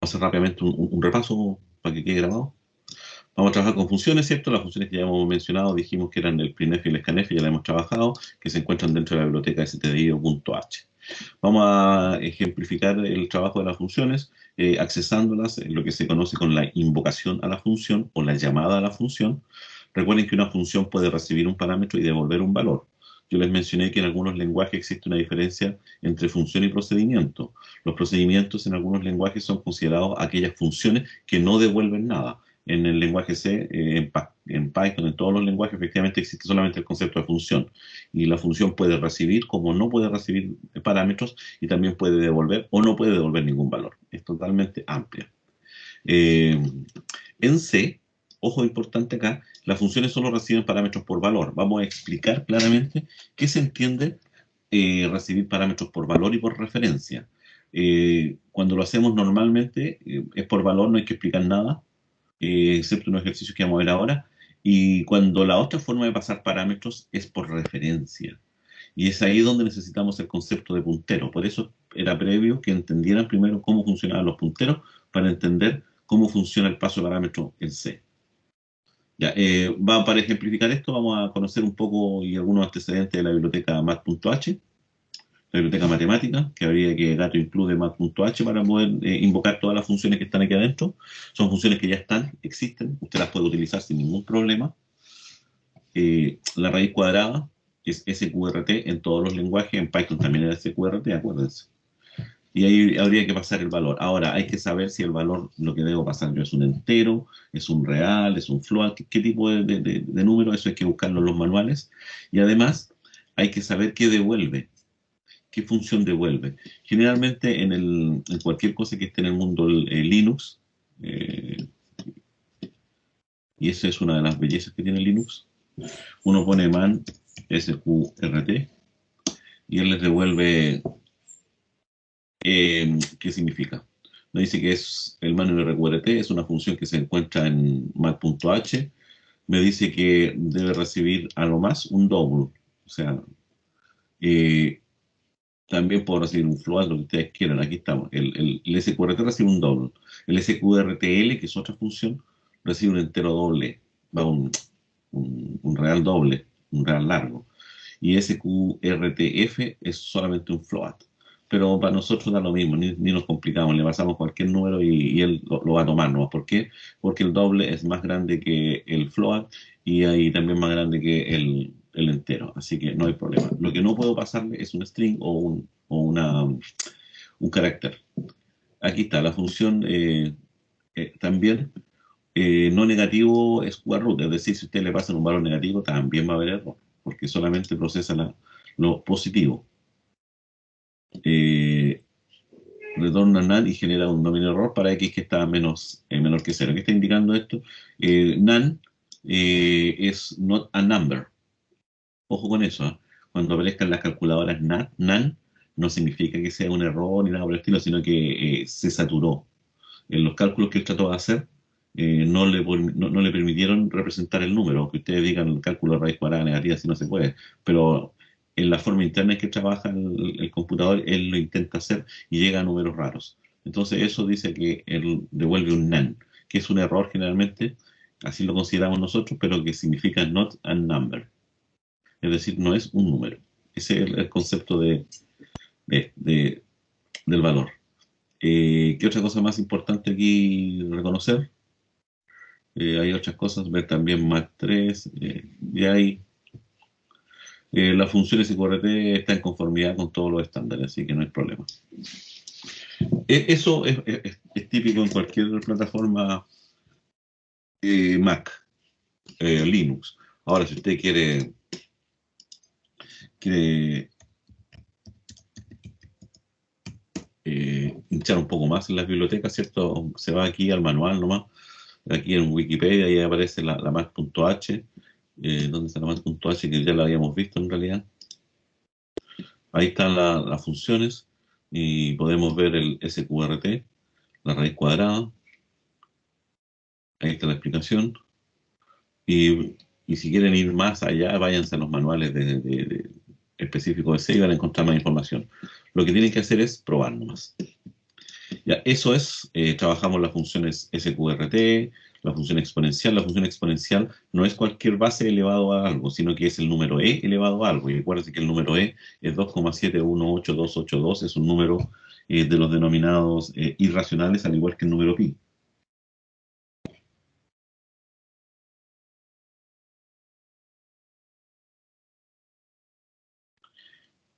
a hacer rápidamente un repaso para que quede grabado. Vamos a trabajar con funciones, ¿cierto? Las funciones que ya hemos mencionado, dijimos que eran el printf y el scanf, ya las hemos trabajado, que se encuentran dentro de la biblioteca stdio.h. Vamos a ejemplificar el trabajo de las funciones, accesándolas en lo que se conoce con la invocación a la función o la llamada a la función. Recuerden que una función puede recibir un parámetro y devolver un valor. Yo les mencioné que en algunos lenguajes existe una diferencia entre función y procedimiento. Los procedimientos en algunos lenguajes son considerados aquellas funciones que no devuelven nada. En el lenguaje C, en Python, en todos los lenguajes, efectivamente existe solamente el concepto de función. Y la función puede recibir, como no puede recibir parámetros, y también puede devolver o no puede devolver ningún valor. Es totalmente amplia. En C, ojo importante acá, las funciones solo reciben parámetros por valor. Vamos a explicar claramente qué se entiende recibir parámetros por valor y por referencia. Cuando lo hacemos normalmente es por valor, no hay que explicar nada, excepto unos ejercicios que vamos a ver ahora. Y cuando la otra forma de pasar parámetros es por referencia. Y es ahí donde necesitamos el concepto de puntero. Por eso era previo que entendieran primero cómo funcionaban los punteros para entender cómo funciona el paso de parámetro en C. Ya, para ejemplificar esto, vamos a conocer un poco y algunos antecedentes de la biblioteca math.h, la biblioteca matemática, que habría que Gato incluye math.h para poder invocar todas las funciones que están aquí adentro. Son funciones que ya están, existen, usted las puede utilizar sin ningún problema. La raíz cuadrada es sqrt en todos los lenguajes, en Python también era sqrt, acuérdense. Y ahí habría que pasar el valor. Ahora, hay que saber si el valor, lo que debo pasar yo, es un entero, es un real, es un float, qué tipo de número, eso hay que buscarlo en los manuales. Y además, hay que saber qué devuelve, qué función devuelve. Generalmente, en cualquier cosa que esté en el mundo Linux, y esa es una de las bellezas que tiene Linux, uno pone man sqrt y él les devuelve ¿qué significa? Nos dice que es el man sqrt, es una función que se encuentra en math.h. Me dice que debe recibir a lo más un double, o sea, eh, también puedo recibir un float, lo que ustedes quieran. Aquí estamos. El sqrt recibe un double. El sqrtl, que es otra función, recibe un entero doble. Va un real doble, un real largo. Y sqrtf es solamente un float. Pero para nosotros da lo mismo, ni nos complicamos, le pasamos cualquier número y él lo va a tomar, ¿no? ¿Por qué? Porque el doble es más grande que el float y ahí también más grande que el entero, así que no hay problema. Lo que no puedo pasarle es un string un carácter. Aquí está, la función también no negativo es square root, es decir, si usted le pasa un valor negativo también va a haber error, porque solamente procesa lo positivo. Retorna null y genera un dominio error para x que está menor que 0. ¿Qué está indicando esto? Null es not a number. Ojo con eso, ¿eh? Cuando aparezcan las calculadoras null, no significa que sea un error ni nada por el estilo, sino que se saturó. En los cálculos que él trató de hacer, no le permitieron representar el número, aunque ustedes digan el cálculo de raíz cuadrada negativa, si no se puede, pero en la forma interna en que trabaja el computador, él lo intenta hacer y llega a números raros. Entonces eso dice que él devuelve un NaN, que es un error generalmente, así lo consideramos nosotros, pero que significa not a number, es decir, no es un número. Ese es el concepto de- de- del valor. ¿Qué otra cosa más importante aquí reconocer? Hay otras cosas, ver también Mac 3, y hay las funciones sqrt está en conformidad con todos los estándares, así que no hay problema. Eso es típico en cualquier plataforma Mac, Linux. Ahora, si usted quiere hinchar un poco más en las bibliotecas, ¿cierto? Se va aquí al manual nomás, aquí en Wikipedia, y aparece la math.h, donde está la math.h, que ya la habíamos visto en realidad. Ahí están las funciones y podemos ver el sqrt, la raíz cuadrada. Ahí está la explicación. Y si quieren ir más allá, váyanse a los manuales específicos de C y van a encontrar más información. Lo que tienen que hacer es probar nomás. Ya, eso es, trabajamos las funciones SQRT, la función exponencial. La función exponencial no es cualquier base elevado a algo, sino que es el número e elevado a algo. Y recuerden que el número e es 2,718282, es un número de los denominados irracionales, al igual que el número pi.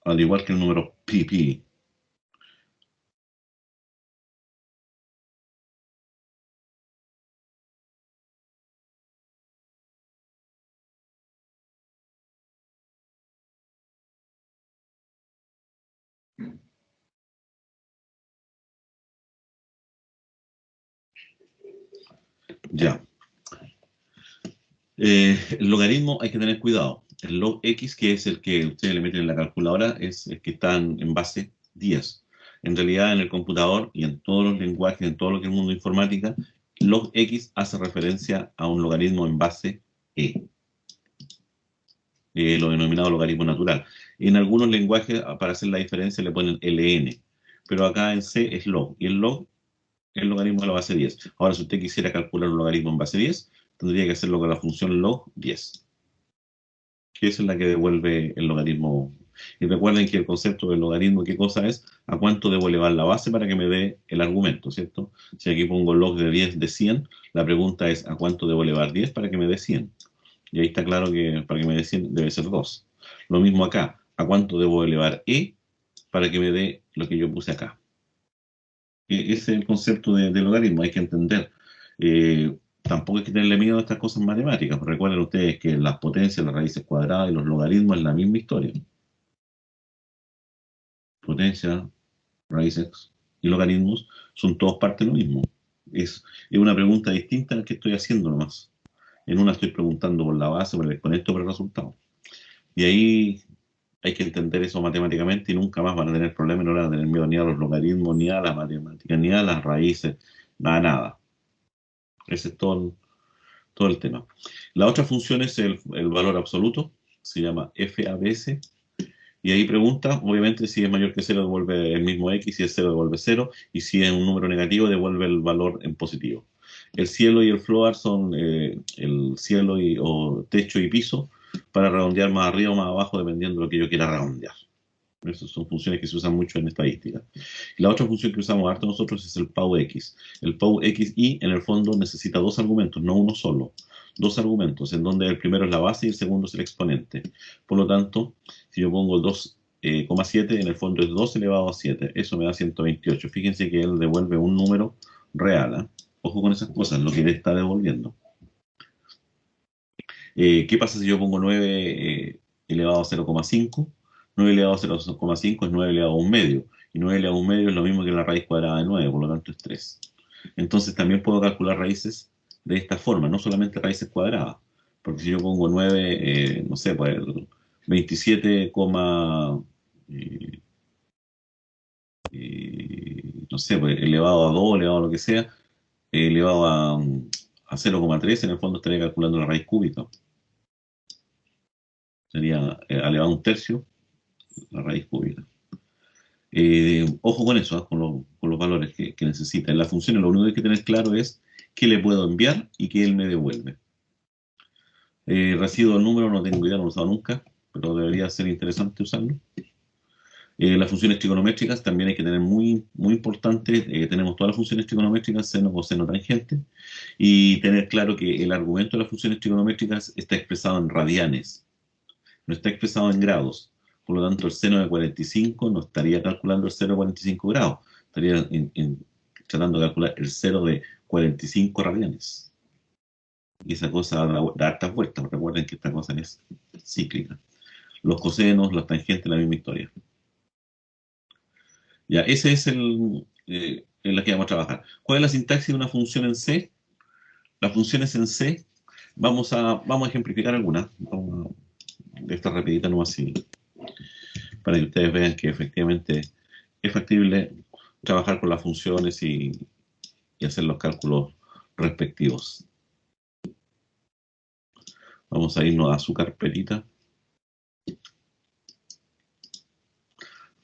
Al igual que el número pi. Ya. El logaritmo hay que tener cuidado. El log x, que es el que ustedes le meten en la calculadora, es el que está en base 10. En realidad, en el computador y en todos los lenguajes, en todo lo que es el mundo de informática, log x hace referencia a un logaritmo en base e, lo denominado logaritmo natural. En algunos lenguajes, para hacer la diferencia, le ponen ln, pero acá en C es log, y el log es el logaritmo de la base 10. Ahora, si usted quisiera calcular un logaritmo en base 10, tendría que hacerlo con la función log 10. Que esa es la que devuelve el logaritmo. Y recuerden que el concepto del logaritmo, ¿qué cosa es? ¿A cuánto debo elevar la base para que me dé el argumento, ¿cierto? Si aquí pongo log de 10 de 100, la pregunta es ¿a cuánto debo elevar 10 para que me dé 100? Y ahí está claro que para que me dé 100 debe ser 2. Lo mismo acá, ¿a cuánto debo elevar e para que me dé lo que yo puse acá? Ese es el concepto de logaritmo, hay que entender. Tampoco hay que tenerle miedo a estas cosas matemáticas. Recuerden ustedes que las potencias, las raíces cuadradas y los logaritmos es la misma historia. Potencia, raíces y logaritmos son todos parte de lo mismo. Es una pregunta distinta a la que estoy haciendo nomás. En una estoy preguntando por la base, por el exponente o por el resultado. Y ahí hay que entender eso matemáticamente y nunca más van a tener problemas, no van a tener miedo ni a los logaritmos, ni a las matemáticas, ni a las raíces, nada. Ese es todo el tema. La otra función es el valor absoluto, se llama FABS, y ahí pregunta, obviamente, si es mayor que cero devuelve el mismo X, si es cero devuelve cero, y si es un número negativo devuelve el valor en positivo. El cielo y el floor son el cielo o techo y piso para redondear más arriba o más abajo dependiendo de lo que yo quiera redondear. Esas son funciones que se usan mucho en estadística. Y la otra función que usamos harto nosotros es el PAU-X. El PAU-XY en el fondo necesita dos argumentos, no uno solo. Dos argumentos, en donde el primero es la base y el segundo es el exponente. Por lo tanto, si yo pongo 2,7, en el fondo es 2 elevado a 7. Eso me da 128. Fíjense que él devuelve un número real. Ojo con esas cosas, lo que le está devolviendo. ¿Qué pasa si yo pongo 9 elevado a 0,5? 9 elevado a 0,5 es 9 elevado a un medio. Y 9 elevado a un medio es lo mismo que la raíz cuadrada de 9, por lo tanto es 3. Entonces también puedo calcular raíces de esta forma, no solamente raíces cuadradas. Porque si yo pongo 9, no sé, pues 27, eh, no sé, pues elevado a 2, elevado a lo que sea, elevado a 0,3, en el fondo estaría calculando la raíz cúbica. Sería elevado a un tercio la raíz cúbica. Ojo con eso, con los valores que necesita. En las funciones lo único que hay que tener claro es qué le puedo enviar y qué él me devuelve. Residuo el número, no tengo idea, no lo he usado nunca, pero debería ser interesante usarlo. Las funciones trigonométricas también hay que tener muy importante. Tenemos todas las funciones trigonométricas, seno, coseno, tangente, y tener claro que el argumento de las funciones trigonométricas está expresado en radianes, no está expresado en grados. Por lo tanto, el seno de 45 no estaría calculando el 0 de 45 grados, estaría tratando de calcular el 0 de 45 radianes. Y esa cosa da hartas vueltas. Recuerden que esta cosa es cíclica. Los cosenos, los tangentes, la misma historia. Ya, ese es en la que vamos a trabajar. ¿Cuál es la sintaxis de una función en C? Las funciones en C, vamos a ejemplificar algunas. De esta rapidita nomás así, para que ustedes vean que efectivamente es factible trabajar con las funciones y hacer los cálculos respectivos. Vamos a irnos a su carpetita.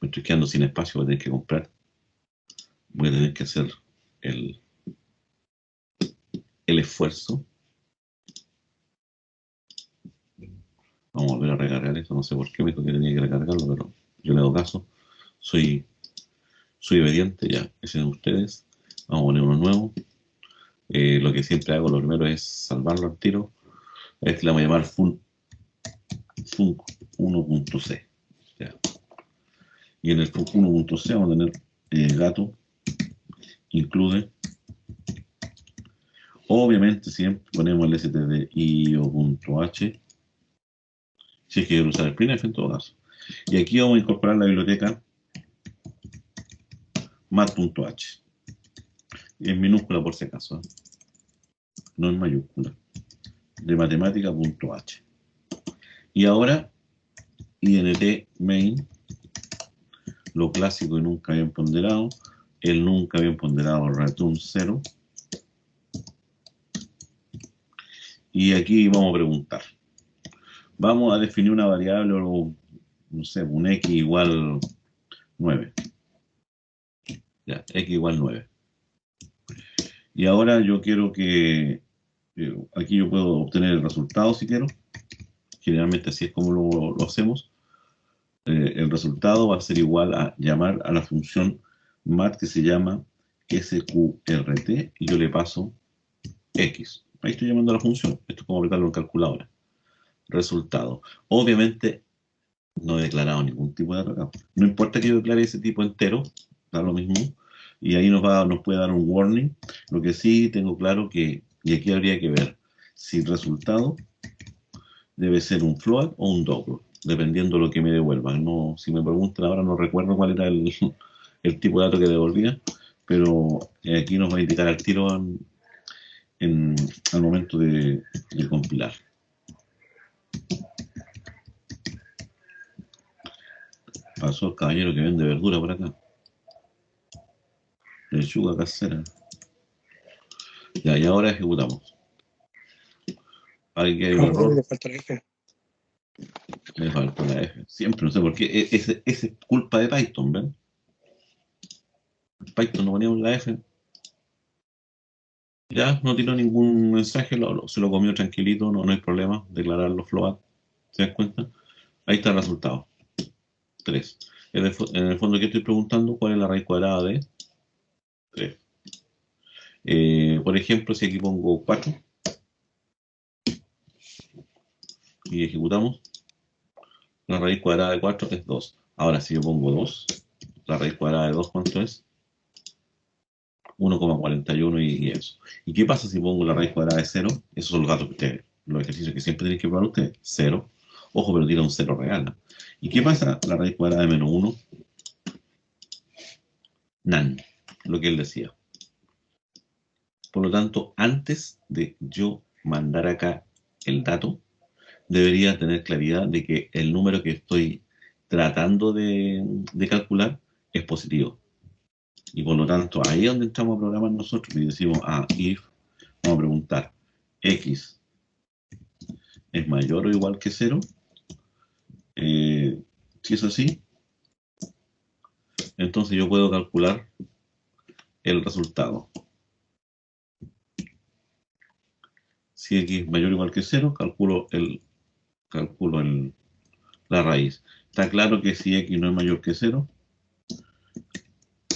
Me estoy quedando sin espacio, voy a tener que comprar. Muy voy a tener que hacer el esfuerzo. Vamos a volver a recargar esto, no sé por qué me dijo que tenía que recargarlo, pero yo le hago caso. Soy obediente, ya, ese de ustedes. Vamos a poner uno nuevo. Lo que siempre hago, lo primero es salvarlo al tiro. Este le vamos a llamar fun 1.c. Y en el fun 1.c vamos a tener gato include. Obviamente siempre ponemos el stdio.h si es que quiero usar el printf en todo caso. Y aquí vamos a incorporar la biblioteca mat.h. En minúscula por si acaso, no en mayúscula. De matemática.h. Y ahora int main, lo clásico y nunca bien ponderado, el nunca bien ponderado return 0. Y aquí vamos a preguntar. Vamos a definir una variable, no sé, un x igual 9. Ya, x igual 9. Y ahora yo quiero que, aquí yo puedo obtener el resultado si quiero. Generalmente así es como lo hacemos. El resultado va a ser igual a llamar a la función mat que se llama sqrt y yo le paso x. Ahí estoy llamando a la función. Esto es como aplicarlo en calculadora. Resultado. Obviamente no he declarado ningún tipo de dato acá. No importa que yo declare ese tipo entero, da lo mismo. Y ahí nos puede dar un warning. Lo que sí tengo claro que, y aquí habría que ver si el resultado debe ser un float o un double, dependiendo de lo que me devuelvan. No, si me preguntan ahora no recuerdo cuál era el tipo de dato que devolvía, pero aquí nos va a indicar al tiro al momento de compilar. Pasó el caballero que vende verdura por acá. Lechuga casera. Ya, y ahora ejecutamos. Aquí hay un error. Le falta la F. Me falta la F. Siempre, no sé por qué. Ese es culpa de Python, ¿ven? Python no poníamos la F. Ya, no tiró ningún mensaje, se lo comió tranquilito, no hay problema. Declararlo float. ¿Se dan cuenta? Ahí está el resultado. 3. En el fondo, ¿qué estoy preguntando? ¿Cuál es la raíz cuadrada de 3? Por ejemplo, si aquí pongo 4 y ejecutamos, la raíz cuadrada de 4 es 2. Ahora, si yo pongo 2, la raíz cuadrada de 2, ¿cuánto es? 1,41 y eso. ¿Y qué pasa si pongo la raíz cuadrada de 0? Esos son los datos que ustedes, los ejercicios que siempre tienen que probar ustedes. 0. Ojo, pero tira un 0 real, ¿no? ¿Y qué pasa la raíz cuadrada de menos 1? Nan, lo que él decía. Por lo tanto, antes de yo mandar acá el dato, debería tener claridad de que el número que estoy tratando de calcular es positivo. Y por lo tanto, ahí es donde entramos a programar nosotros y decimos, if, vamos a preguntar, x es mayor o igual que 0. Si es así, entonces yo puedo calcular el resultado. Si x es mayor o igual que 0, calculo la raíz. Está claro que si x no es mayor que 0,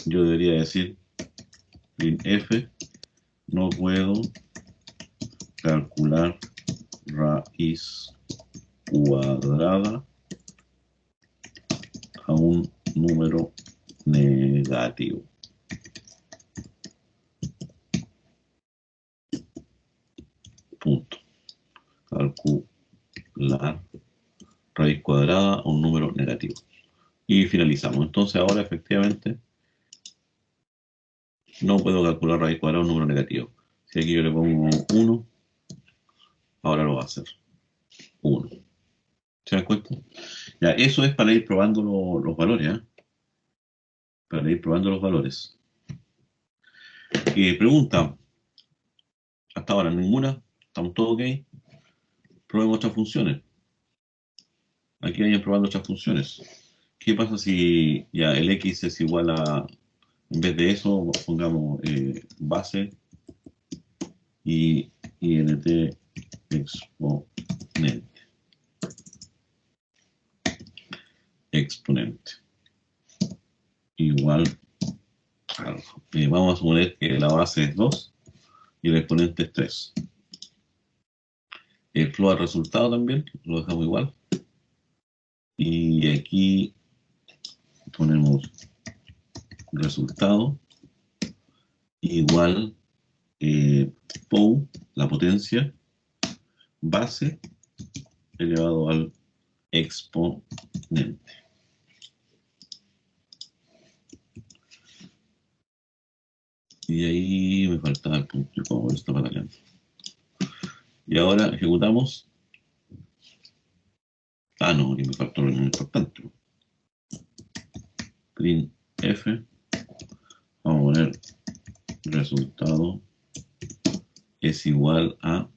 yo debería decir printf no puedo calcular raíz cuadrada a un número negativo. Punto. Calcular raíz cuadrada a un número negativo. Y finalizamos. Entonces ahora efectivamente no puedo calcular raíz cuadrada a un número negativo. Si aquí yo le pongo 1, ahora lo va a hacer. 1. ¿Se dan cuenta? Ya, eso es para ir probando los valores, ¿eh? Para ir probando los valores. Pregunta, hasta ahora ninguna, estamos todos ok. Probemos otras funciones. Aquí vayan probando otras funciones. ¿Qué pasa si ya el x es igual a En vez de eso, pongamos base y int exponente igual alfa. Vamos a suponer que la base es 2 y el exponente es 3. El flow al resultado también, lo dejamos igual. Y aquí ponemos resultado igual POW, la potencia, base elevado al exponente. Y ahí me faltaba el punto y coma, esto para acá. Y ahora ejecutamos. Ah, no, y me faltó lo importante. Print F. Vamos a poner resultado es igual a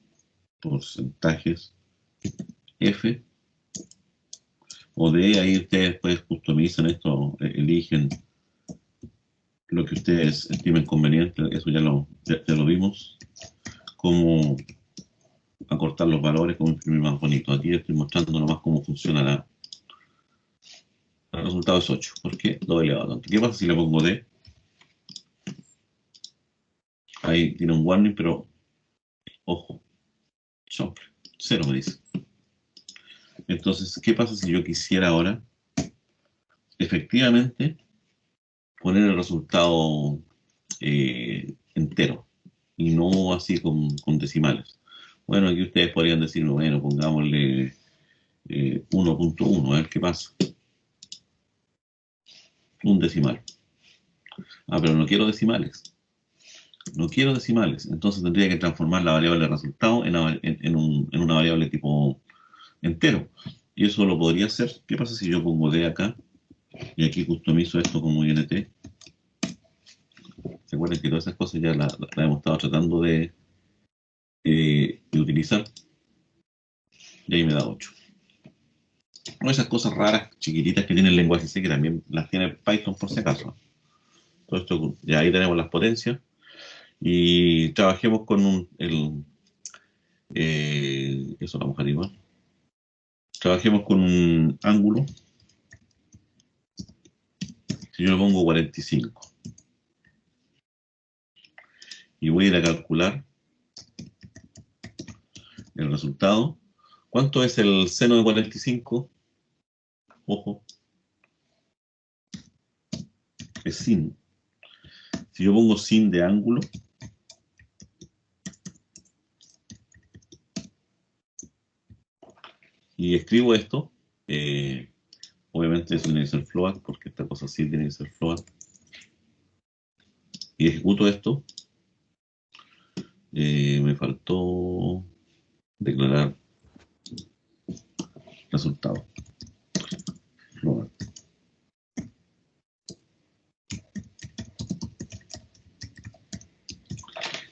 porcentajes F o D. Ahí ustedes después customizan esto, eligen lo que ustedes estimen conveniente. Eso ya lo vimos. Cómo acortar los valores, cómo imprimir más bonito. Aquí estoy mostrando nomás cómo funciona el resultado es 8. ¿Por qué? 2 elevado a tanto. ¿Qué pasa si le pongo D? Ahí tiene un warning, pero ojo, chomp, 0 me dice. Entonces, ¿qué pasa si yo quisiera ahora efectivamente poner el resultado entero y no así con decimales? Bueno, aquí ustedes podrían decir, bueno, pongámosle 1.1, a ver qué pasa. Un decimal. Ah, pero no quiero decimales. No quiero decimales. Entonces tendría que transformar la variable de resultado en una variable tipo entero. Y eso lo podría hacer. ¿Qué pasa si yo pongo D acá y aquí customizo esto como int? ¿Se acuerdan que todas esas cosas ya las hemos estado tratando de utilizar? Y ahí me da 8. O esas cosas raras, chiquititas que tiene el lenguaje C, que también las tiene Python por si acaso. Todo esto, ya ahí tenemos las potencias. Y trabajemos con eso la mujer igual. Trabajemos con un ángulo. Si yo le pongo 45 y voy a ir a calcular el resultado, ¿cuánto es el seno de 45? Ojo, es sin. Si yo pongo sin de ángulo, y escribo esto, obviamente eso tiene que ser float, porque esta cosa sí tiene que ser float, y ejecuto esto, me faltó declarar resultado. Float.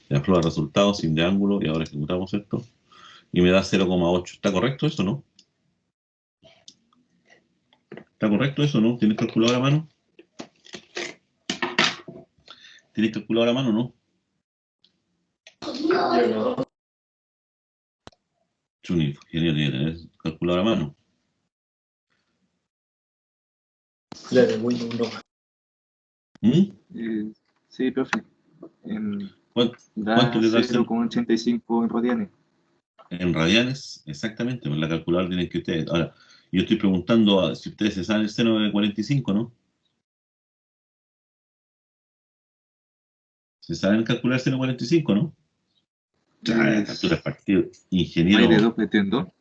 Ya float resultado sin de ángulo, y ahora ejecutamos esto, y me da 0,8. ¿Está correcto eso, no? ¿Está correcto eso, no? ¿Tienes calculadora a mano? ¿Tienes calculadora a mano, no? Chuni, ingeniero, tiene que tener calculadora a mano. Claro, muy no. Sí, profe. ¿Cuánto Da le da el 0,85 en radianes. En radianes? Exactamente, pues la calculadora tienen que ustedes. Ahora, yo estoy preguntando si ustedes se saben el seno de 45, ¿no? ¿Se saben calcular el seno de 45, no? Ya, capturas partido. ¿Hay de Ingeniero, doble tendón?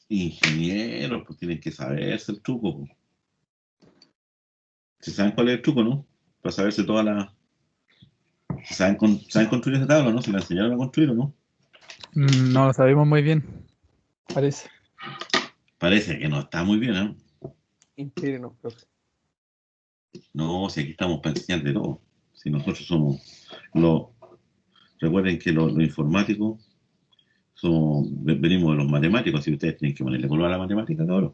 ingeniero, pues tienen que saberse el truco, pues. ¿Se saben cuál es el truco, no? Para saberse toda la... ¿Saben construir esa tabla, no? ¿Se la enseñaron a construir o no? No lo sabemos muy bien, parece. Parece que no está muy bien, ¿eh? Inspírenos, profe. No, si aquí estamos para enseñar de todo. Si nosotros somos los... Recuerden que los informáticos venimos de los matemáticos, si ustedes tienen que ponerle color a la matemática, cabrón.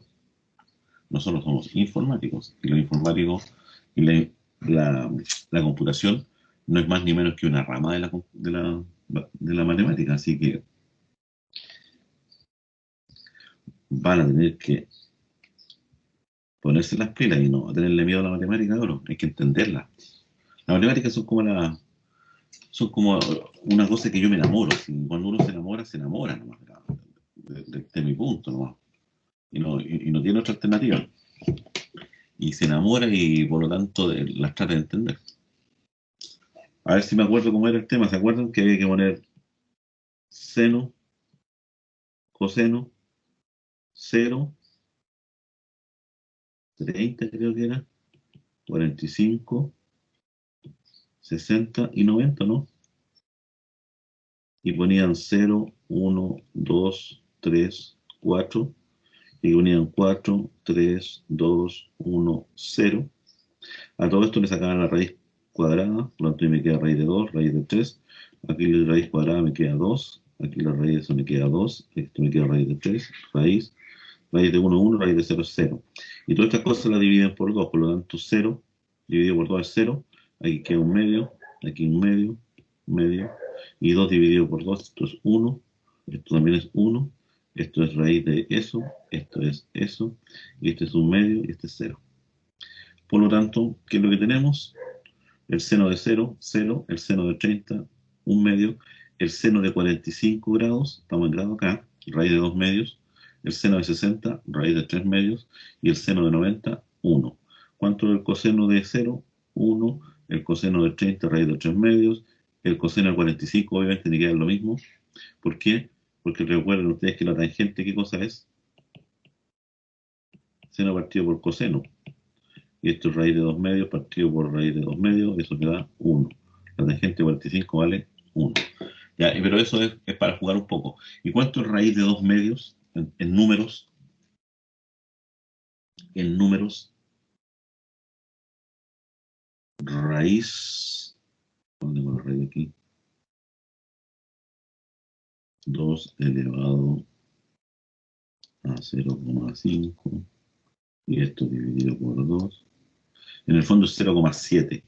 Nosotros somos informáticos, y los informáticos y la computación no es más ni menos que una rama de la matemática, así que van a tener que ponerse las pilas y no tenerle miedo a la matemática, bro. Hay que entenderla. Las matemáticas son como una cosa que yo me enamoro. Cuando uno se enamora nomás, de mi punto nomás. Y no tiene otra alternativa. Y se enamora y por lo tanto las trata de entender. A ver si me acuerdo cómo era el tema. ¿Se acuerdan que había que poner seno, coseno, 0, 30 creo que era, 45, 60 y 90, ¿no? Y ponían 0, 1, 2, 3, 4, y ponían 4, 3, 2, 1, 0. A todo esto le sacaban la raíz cuadrada, por lo tanto me queda raíz de 2, raíz de 3. Aquí la raíz cuadrada me queda 2, aquí la raíz de eso me queda 2, esto me queda raíz de 3, raíz de 1, 1, raíz de 0, 0. Y todas estas cosas las dividen por 2, por lo tanto 0 dividido por 2 es 0, aquí queda un medio, aquí un medio, medio, y 2 dividido por 2, esto es 1, esto también es 1, esto es raíz de eso, esto es eso, y este es un medio, y este es 0. Por lo tanto, ¿qué es lo que tenemos? El seno de 0, 0, el seno de 30, un medio, el seno de 45 grados, estamos en grado acá, raíz de 2 medios, el seno de 60, raíz de 3 medios, y el seno de 90, 1. ¿Cuánto es el coseno de 0? 1, el coseno de 30, raíz de 3 medios, el coseno de 45 obviamente tiene que dar lo mismo. ¿Por qué? Porque recuerden ustedes que la tangente, ¿qué cosa es? Seno partido por coseno. Y esto es raíz de 2 medios partido por raíz de 2 medios, eso me da 1. La tangente de 45 vale 1. Ya, pero eso es para jugar un poco. ¿Y cuánto es raíz de 2 medios en números? En números, raíz, ¿dónde tengo la raíz aquí? 2 elevado a 0,5 y esto dividido por 2. En el fondo es 0,7.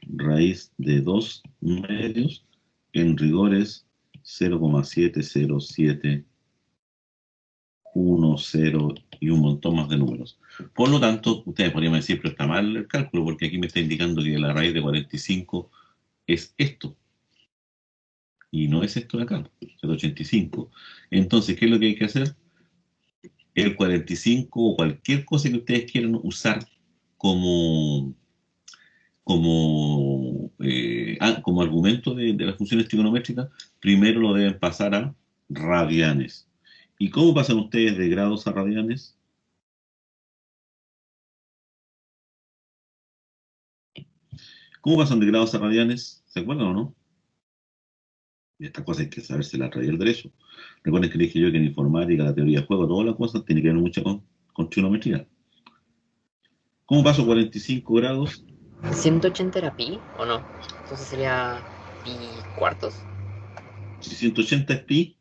Raíz de 2 medios, en rigor es 0,707, 1, 0 y un montón más de números. Por lo tanto, ustedes podrían decir, pero está mal el cálculo, porque aquí me está indicando que la raíz de 45 es esto, y no es esto de acá, es 85. Entonces, ¿qué es lo que hay que hacer? El 45 o cualquier cosa que ustedes quieran usar como, como argumento de las funciones trigonométricas, primero lo deben pasar a radianes. ¿Y cómo pasan ustedes de grados a radianes? ¿Cómo pasan de grados a radianes? ¿Se acuerdan o no? Y esta cosa hay que saberse la radio del derecho. Recuerden que dije yo que en informática, la teoría de juego, todas las cosas tienen que ver mucho con trigonometría. ¿Cómo paso 45 grados? 180 era pi, ¿o no? Entonces sería pi cuartos. Si 180 es pi,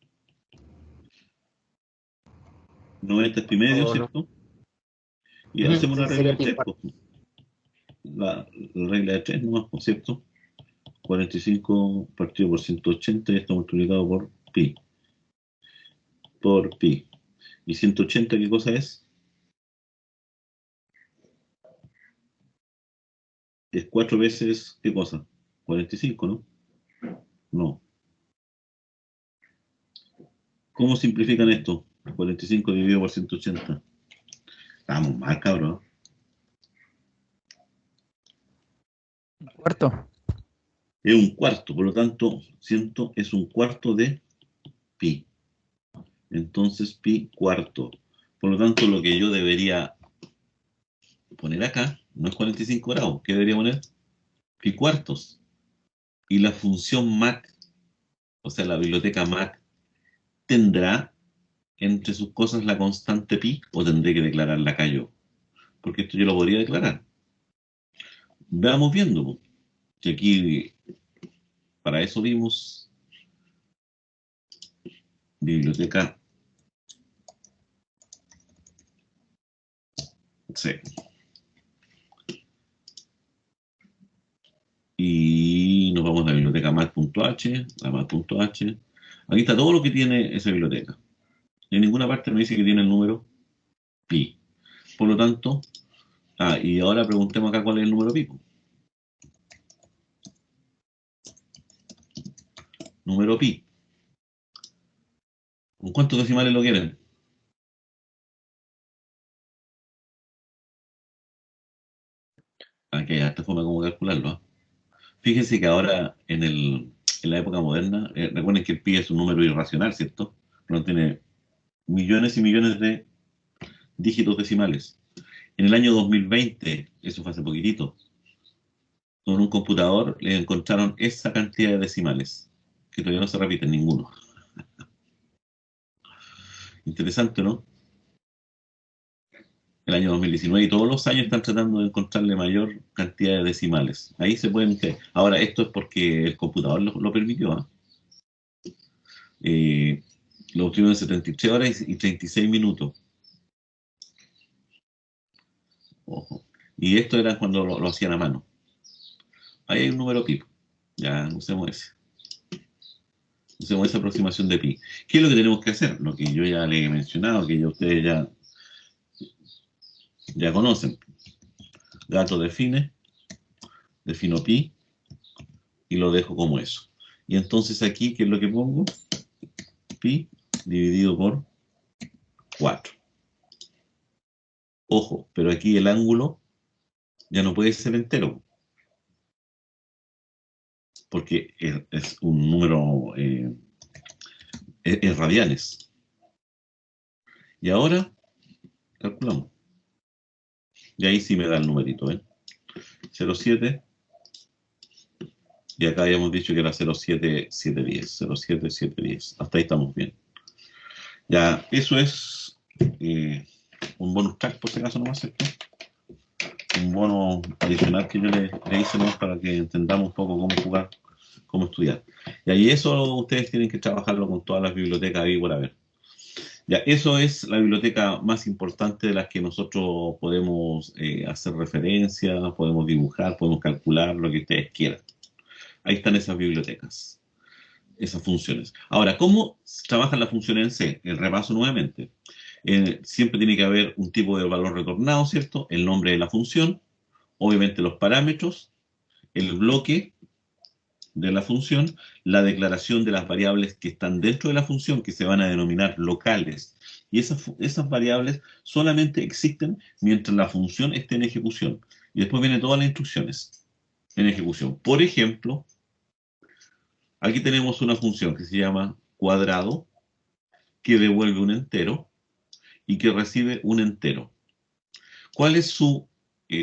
90 es pi medio, ¿O no? ¿cierto? Y hacemos la Sí, regla sería de pi 3, cuartos. pues. La regla de 3 nomás, ¿no es cierto? 45 partido por 180 y esto multiplicado por pi. Por pi. ¿Y 180 qué cosa es? Es 4 veces, ¿qué cosa? 45, ¿no? No. ¿Cómo simplifican esto? 45 dividido por 180. Estamos mal, cabrón. Un cuarto. Es un cuarto, por lo tanto, 100 es un cuarto de pi. Entonces, pi cuarto. Por lo tanto, lo que yo debería poner acá no es 45 grados. ¿Qué debería poner? Pi cuartos. Y la función mat, o sea, la biblioteca mat, ¿tendrá entre sus cosas la constante pi o tendré que declararla acá yo? Porque esto yo lo podría declarar. Veamos viendo, que aquí para eso vimos biblioteca Sí. Y nos vamos a la biblioteca mat.h, la mat.h. Aquí está todo lo que tiene esa biblioteca. En ninguna parte me dice que tiene el número pi. Por lo tanto, y ahora preguntemos acá cuál es el número pi. Número pi. ¿Con cuántos decimales lo quieren? Aquí hay esta forma de cómo calcularlo. Fíjense que ahora, en la época moderna, recuerden que el pi es un número irracional, ¿cierto? No tiene millones y millones de dígitos decimales. En el año 2020, eso fue hace poquitito, con un computador le encontraron esa cantidad de decimales, que todavía no se repiten ninguno. Interesante, ¿no? El año 2019 y todos los años están tratando de encontrarle mayor cantidad de decimales. Ahí se pueden... Ahora, esto es porque el computador lo permitió, ¿ah? Lo obtuvieron en 73 horas y 36 minutos. Ojo. Y esto era cuando lo hacían a mano. Ahí hay un número pi. Ya usemos ese. Usemos esa aproximación de pi. ¿Qué es lo que tenemos que hacer? Lo que yo ya les he mencionado, que ya ustedes ya conocen. Gato defino pi y lo dejo como eso. Y entonces aquí, ¿qué es lo que pongo? Pi dividido por 4. Ojo, pero aquí el ángulo ya no puede ser entero, porque es un número, es radianes. Y ahora calculamos. Y ahí sí me da el numerito, 0,7. Y acá habíamos dicho que era 0,7710. 0,7710. Hasta ahí estamos bien. Ya, eso es un bonus track, por si acaso nomás, ¿cierto? Un bono adicional que yo le hice nomás para que entendamos un poco cómo jugar, cómo estudiar. Y ahí eso ustedes tienen que trabajarlo con todas las bibliotecas ahí por haber. Ya, eso es la biblioteca más importante de las que nosotros podemos hacer referencia, podemos dibujar, podemos calcular, lo que ustedes quieran. Ahí están esas bibliotecas, esas funciones. Ahora, ¿cómo trabajan las funciones en C? El repaso nuevamente. Siempre tiene que haber un tipo de valor retornado, ¿cierto? El nombre de la función, obviamente los parámetros, el bloque de la función, la declaración de las variables que están dentro de la función, que se van a denominar locales. Y esas variables solamente existen mientras la función esté en ejecución. Y después vienen todas las instrucciones en ejecución. Por ejemplo, aquí tenemos una función que se llama cuadrado, que devuelve un entero y que recibe un entero. ¿Cuál es su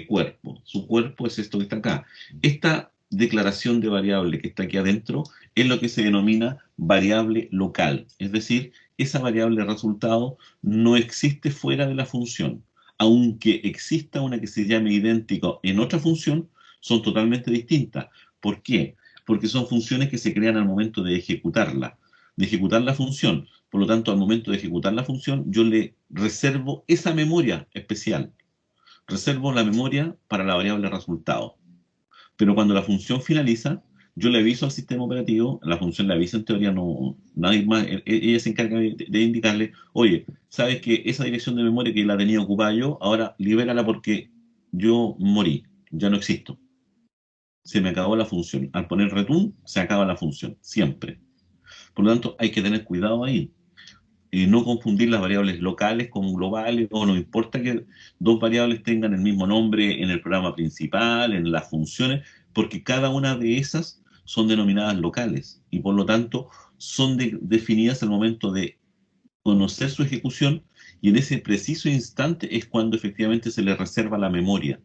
cuerpo? Su cuerpo es esto que está acá. Esta declaración de variable que está aquí adentro es lo que se denomina variable local. Es decir, esa variable resultado no existe fuera de la función. Aunque exista una que se llame idéntico en otra función, son totalmente distintas. ¿Por qué? Porque son funciones que se crean al momento de ejecutar la función. Por lo tanto, al momento de ejecutar la función, yo le reservo esa memoria especial. Reservo la memoria para la variable resultado. Pero cuando la función finaliza, yo le aviso al sistema operativo, la función le avisa en teoría, no, nadie más, ella se encarga de indicarle, oye, sabes que esa dirección de memoria que la tenía ocupada yo, ahora libérala porque yo morí, ya no existo. Se me acabó la función. Al poner return, se acaba la función, siempre. Por lo tanto, hay que tener cuidado ahí. No confundir las variables locales con globales, o no importa que dos variables tengan el mismo nombre en el programa principal, en las funciones, porque cada una de esas son denominadas locales y por lo tanto son definidas al momento de conocer su ejecución y en ese preciso instante es cuando efectivamente se le reserva la memoria.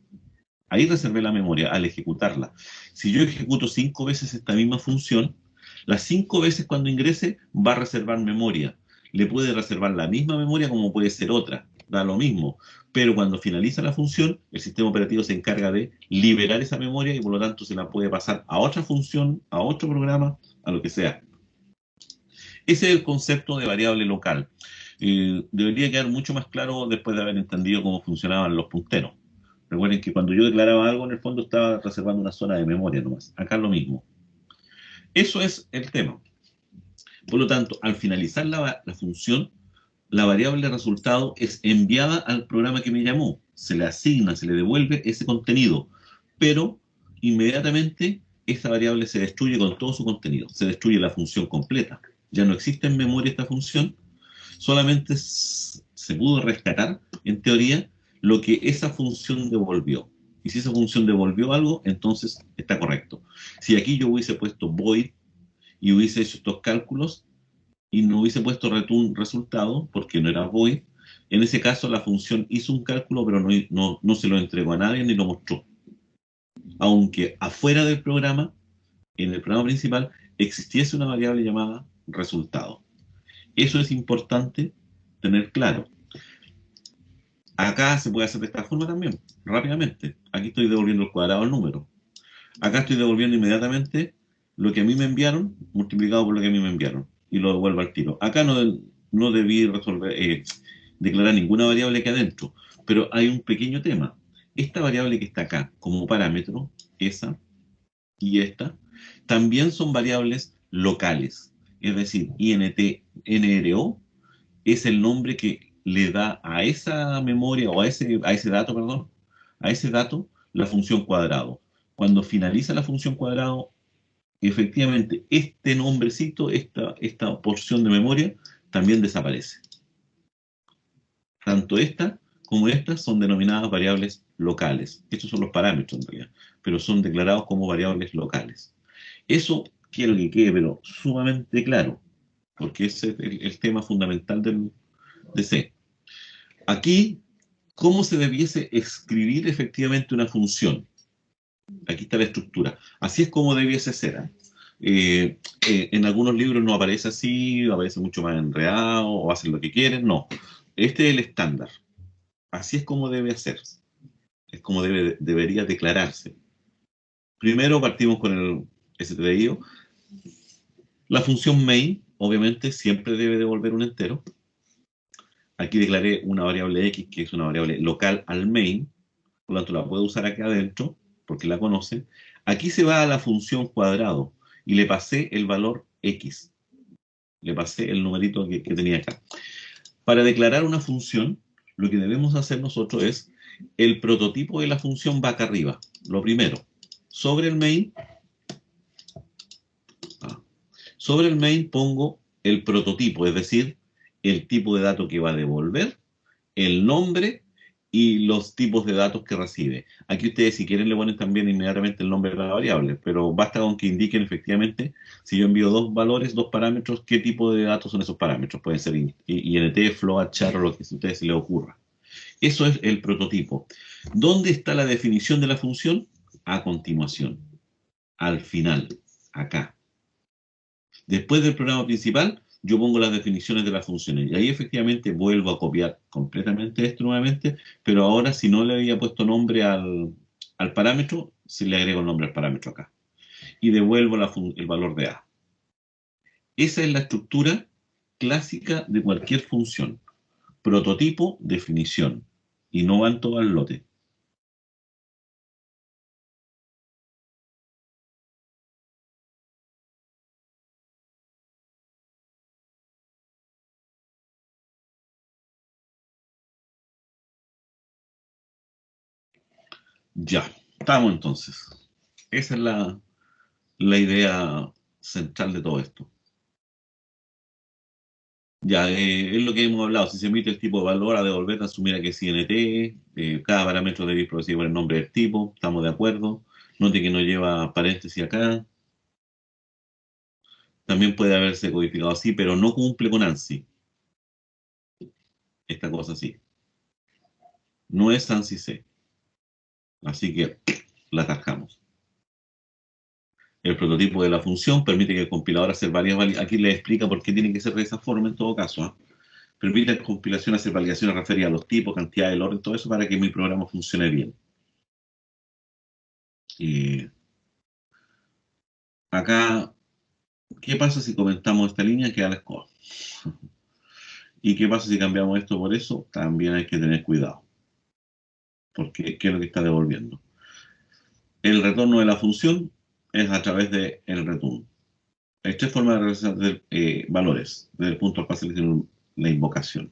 Ahí reservé la memoria al ejecutarla. Si yo ejecuto 5 veces esta misma función, las 5 veces cuando ingrese va a reservar memoria. Le puede reservar la misma memoria como puede ser otra, da lo mismo. Pero cuando finaliza la función, el sistema operativo se encarga de liberar esa memoria y por lo tanto se la puede pasar a otra función, a otro programa, a lo que sea. Ese es el concepto de variable local. Debería quedar mucho más claro después de haber entendido cómo funcionaban los punteros. Recuerden que cuando yo declaraba algo, en el fondo estaba reservando una zona de memoria nomás. Acá es lo mismo. Eso es el tema. Por lo tanto, al finalizar la función, la variable resultado es enviada al programa que me llamó. Se le asigna, se le devuelve ese contenido. Pero inmediatamente esta variable se destruye con todo su contenido. Se destruye la función completa. Ya no existe en memoria esta función. Solamente se pudo rescatar, en teoría, lo que esa función devolvió. Y si esa función devolvió algo, entonces está correcto. Si aquí yo hubiese puesto void y hubiese hecho estos cálculos y no hubiese puesto return resultado, porque no era void, en ese caso la función hizo un cálculo, pero no se lo entregó a nadie ni lo mostró. Aunque afuera del programa, en el programa principal, existiese una variable llamada resultado. Eso es importante tener claro. Acá se puede hacer de esta forma también, rápidamente. Aquí estoy devolviendo el cuadrado al número. Acá estoy devolviendo inmediatamente lo que a mí me enviaron, multiplicado por lo que a mí me enviaron. Y lo devuelvo al tiro. Acá no debí declarar ninguna variable aquí adentro. Pero hay un pequeño tema. Esta variable que está acá como parámetro, esa y esta, también son variables locales. Es decir, int nro es el nombre que le da a esa memoria o a ese dato, perdón, a ese dato la función cuadrado. Cuando finaliza la función cuadrado, efectivamente este nombrecito, esta porción de memoria, también desaparece. Tanto esta como estas son denominadas variables locales. Estos son los parámetros en realidad, pero son declarados como variables locales. Eso quiero que quede, pero sumamente claro, porque ese es el tema fundamental de C. Aquí, ¿cómo se debiese escribir efectivamente una función? Aquí está la estructura. Así es como debiese ser. En algunos libros no aparece así, aparece mucho más enredado, o hacen lo que quieren. No. Este es el estándar. Así es como debe hacerse. Es como debería declararse. Primero partimos con el stdio. La función main, obviamente, siempre debe devolver un entero. Aquí declaré una variable x, que es una variable local al main, por lo tanto la puedo usar acá adentro, porque la conoce. Aquí se va a la función cuadrado, y le pasé el valor x. Le pasé el numerito que tenía acá. Para declarar una función, lo que debemos hacer nosotros es, el prototipo de la función va acá arriba, lo primero. Sobre el main, sobre el main pongo el prototipo, es decir, el tipo de dato que va a devolver, el nombre y los tipos de datos que recibe. Aquí ustedes, si quieren, le ponen también inmediatamente el nombre de la variable, pero basta con que indiquen efectivamente, si yo envío dos valores, dos parámetros, qué tipo de datos son esos parámetros. Pueden ser int, float, char o lo que a ustedes se les ocurra. Eso es el prototipo. ¿Dónde está la definición de la función? A continuación, al final, acá. Después del programa principal, yo pongo las definiciones de las funciones. Y ahí efectivamente vuelvo a copiar completamente esto nuevamente, pero ahora si no le había puesto nombre al parámetro, se le agrego el nombre al parámetro acá. Y devuelvo el valor de A. Esa es la estructura clásica de cualquier función. Prototipo, definición. Y no van todo al lote. Ya, estamos entonces. Esa es la idea central de todo esto. Ya, es lo que hemos hablado. Si se emite el tipo de valor, a devolver, asumir que es int, cada parámetro debe ir producido por el nombre del tipo, estamos de acuerdo. Note que no lleva paréntesis acá. También puede haberse codificado así, pero no cumple con ANSI. Esta cosa así. No es ANSI C. Así que la atajamos. El prototipo de la función permite que el compilador hacer varias validaciones. Aquí le explica por qué tiene que ser de esa forma en todo caso. Permite a la compilación hacer validaciones referidas a los tipos, cantidad, el orden, todo eso para que mi programa funcione bien. Acá, ¿qué pasa si comentamos esta línea? Queda la escoba. ¿Y qué pasa si cambiamos esto por eso? También hay que tener cuidado. Porque, ¿qué es lo que está devolviendo? El retorno de la función es a través del return. Hay tres formas de representar valores desde el punto al cual se le tiene la invocación.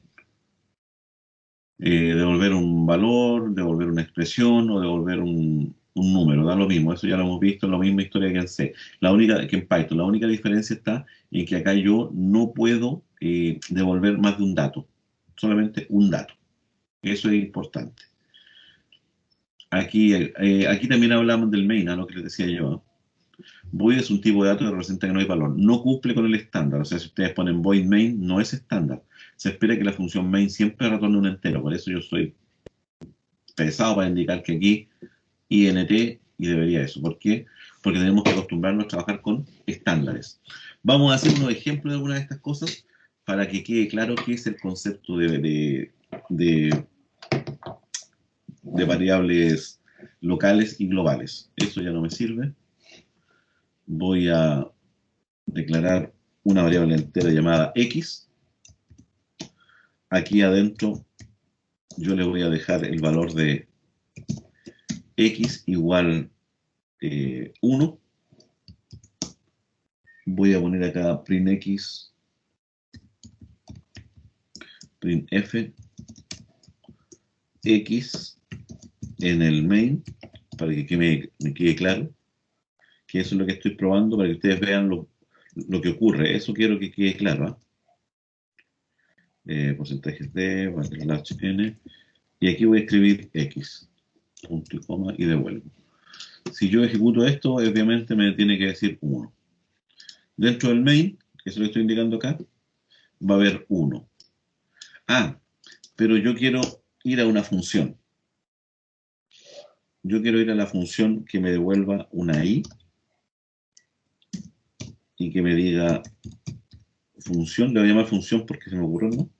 Devolver un valor, devolver una expresión o devolver un número, da lo mismo, eso ya lo hemos visto, es la misma historia que en C. La única, que en Python, la única diferencia está en que acá yo no puedo devolver más de un dato, solamente un dato. Eso es importante. Aquí también hablamos del main, a lo que les decía yo. Void es un tipo de dato que representa que no hay valor. No cumple con el estándar. O sea, si ustedes ponen void main, no es estándar. Se espera que la función main siempre retorne un entero. Por eso yo soy pesado para indicar que aquí int y debería eso. ¿Por qué? Porque tenemos que acostumbrarnos a trabajar con estándares. Vamos a hacer unos ejemplos de algunas de estas cosas para que quede claro qué es el concepto de variables locales y globales. Eso ya no me sirve. Voy a declarar una variable entera llamada x. Aquí adentro yo le voy a dejar el valor de x igual 1. Voy a poner acá printx, printf, x en el main, para que me quede claro que eso es lo que estoy probando, para que ustedes vean lo que ocurre. Eso quiero que quede claro. Porcentajes de, n, y aquí voy a escribir x, punto y coma, y devuelvo. Si yo ejecuto esto, obviamente me tiene que decir 1. Dentro del main, que es lo que estoy indicando acá, va a haber 1. Pero yo quiero ir a una función. Yo quiero ir a la función que me devuelva una i y que me diga función, le voy a llamar función porque se me ocurrió, ¿no?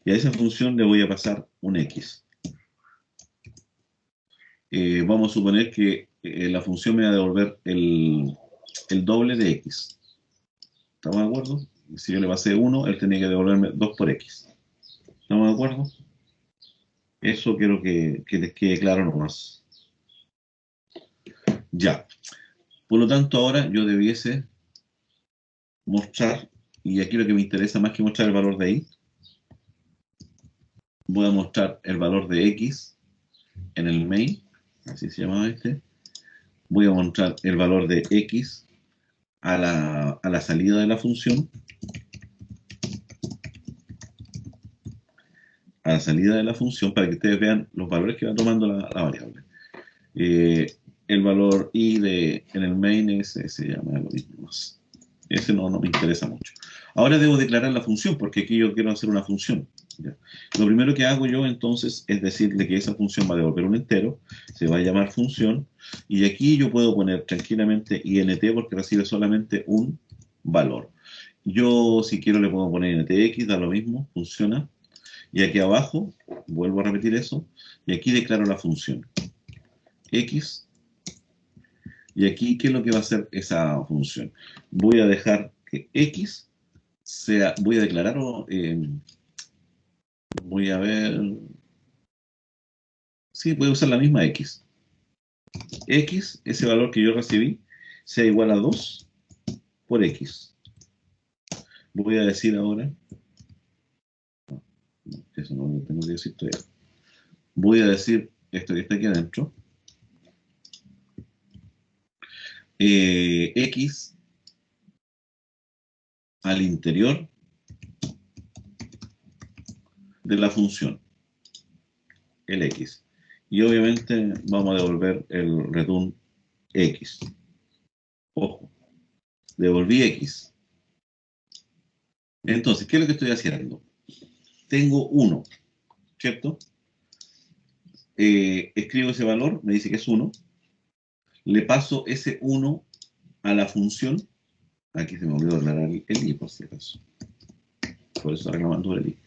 Y a esa función le voy a pasar un x. Vamos a suponer que la función me va a devolver el doble de x. ¿Estamos de acuerdo? Si yo le pasé 1, él tenía que devolverme 2 por x. ¿Estamos de acuerdo? Eso quiero que les quede claro nomás. Ya. Por lo tanto, ahora yo debiese mostrar, y aquí lo que me interesa más que mostrar el valor de i, voy a mostrar el valor de x en el main, así se llamaba este. Voy a mostrar el valor de x a la salida de la función, para que ustedes vean los valores que va tomando la variable. El valor i en el main se llama algoritmo más. Ese no me interesa mucho. Ahora debo declarar la función, porque aquí yo quiero hacer una función. ¿Ya? Lo primero que hago yo entonces es decirle que esa función va a devolver un entero, se va a llamar función, y aquí yo puedo poner tranquilamente int porque recibe solamente un valor. Yo si quiero le puedo poner intx, da lo mismo, funciona. Y aquí abajo, vuelvo a repetir eso, y aquí declaro la función x. Y aquí, ¿qué es lo que va a hacer esa función? Voy a dejar que x sea, voy a declarar, voy a ver, sí, voy a usar la misma x. X, ese valor que yo recibí, sea igual a 2 por x. Voy a decir ahora, eso no lo tengo que decir todavía. Voy a decir esto que está aquí adentro. X al interior de la función, el x. Y obviamente vamos a devolver el return x. Ojo, devolví x. Entonces, ¿qué es lo que estoy haciendo? Tengo 1, ¿cierto? Escribo ese valor, me dice que es 1. Le paso ese 1 a la función. Aquí se me olvidó declarar el i, por si acaso. Por eso está reclamando el i.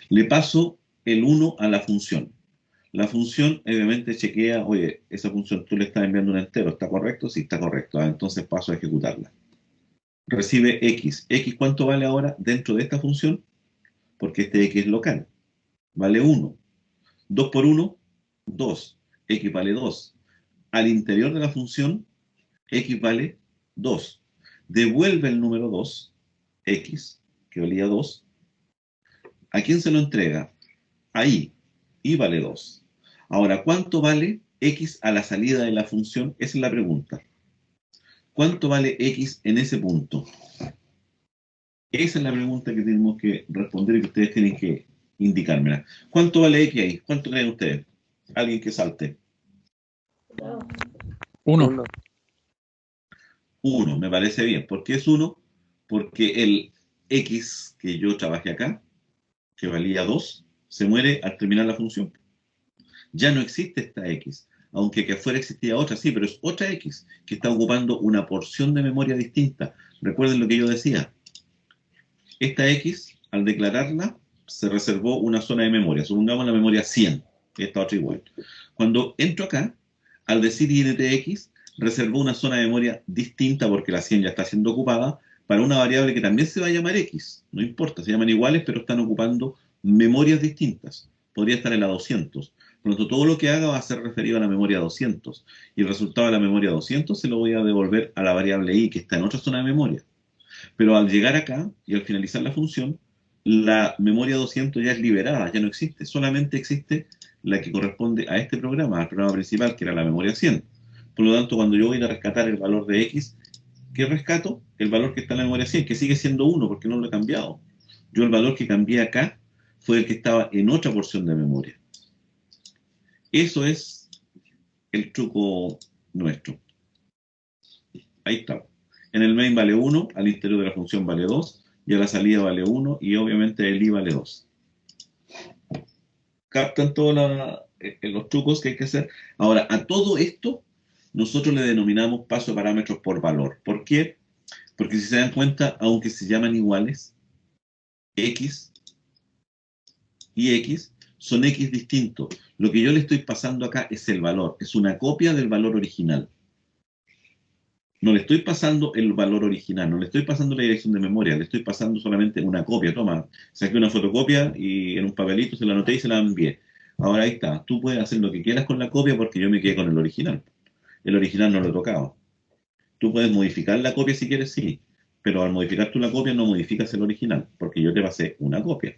Le paso el 1 a la función. La función obviamente chequea, oye, esa función tú le estás enviando un entero, ¿está correcto? Sí, está correcto. Entonces paso a ejecutarla. Recibe x. ¿X cuánto vale ahora dentro de esta función? porque este x es local. Vale 1. 2 por 1, 2. X vale 2. Al interior de la función, x vale 2. Devuelve el número 2, x, que valía 2. ¿A quién se lo entrega? A y. Y vale 2. Ahora, ¿cuánto vale x a la salida de la función? Esa es la pregunta. ¿Cuánto vale x en ese punto? Esa es la pregunta que tenemos que responder y que ustedes tienen que indicármela. ¿Cuánto vale x ahí? ¿Cuánto creen ustedes? Alguien que salte. 1. 1, me parece bien. ¿Por qué es 1? Porque el x que yo trabajé acá, que valía 2, se muere al terminar la función. Ya no existe esta x. Aunque que afuera existía otra, sí, pero es otra x que está ocupando una porción de memoria distinta. Recuerden lo que yo decía. Esta x, al declararla, se reservó una zona de memoria. Supongamos la memoria 100, esta otra igual. Cuando entro acá, al decir INTX, reservó una zona de memoria distinta porque la 100 ya está siendo ocupada para una variable que también se va a llamar x. No importa, se llaman iguales, pero están ocupando memorias distintas. Podría estar en la 200. Por lo tanto, todo lo que haga va a ser referido a la memoria 200. Y el resultado de la memoria 200 se lo voy a devolver a la variable i, que está en otra zona de memoria. Pero al llegar acá y al finalizar la función, la memoria 200 ya es liberada, ya no existe. Solamente existe la que corresponde a este programa, al programa principal, que era la memoria 100. Por lo tanto, cuando yo voy a rescatar el valor de x, ¿qué rescato? El valor que está en la memoria 100, que sigue siendo 1, porque no lo he cambiado. Yo el valor que cambié acá fue el que estaba en otra porción de memoria. Eso es el truco nuestro. Ahí está. En el main vale 1, al interior de la función vale 2, y a la salida vale 1, y obviamente el i vale 2. ¿Captan todos los trucos que hay que hacer? Ahora, a todo esto, nosotros le denominamos paso de parámetros por valor. ¿Por qué? Porque si se dan cuenta, aunque se llaman iguales, x y x son x distintos. Lo que yo le estoy pasando acá es el valor, es una copia del valor original. No le estoy pasando el valor original, no le estoy pasando la dirección de memoria, le estoy pasando solamente una copia. Toma, saqué una fotocopia y en un papelito se la anoté y se la envié. Ahora ahí está, tú puedes hacer lo que quieras con la copia porque yo me quedé con el original. El original no lo he tocado. Tú puedes modificar la copia si quieres, sí, pero al modificar tú la copia no modificas el original, porque yo te pasé una copia.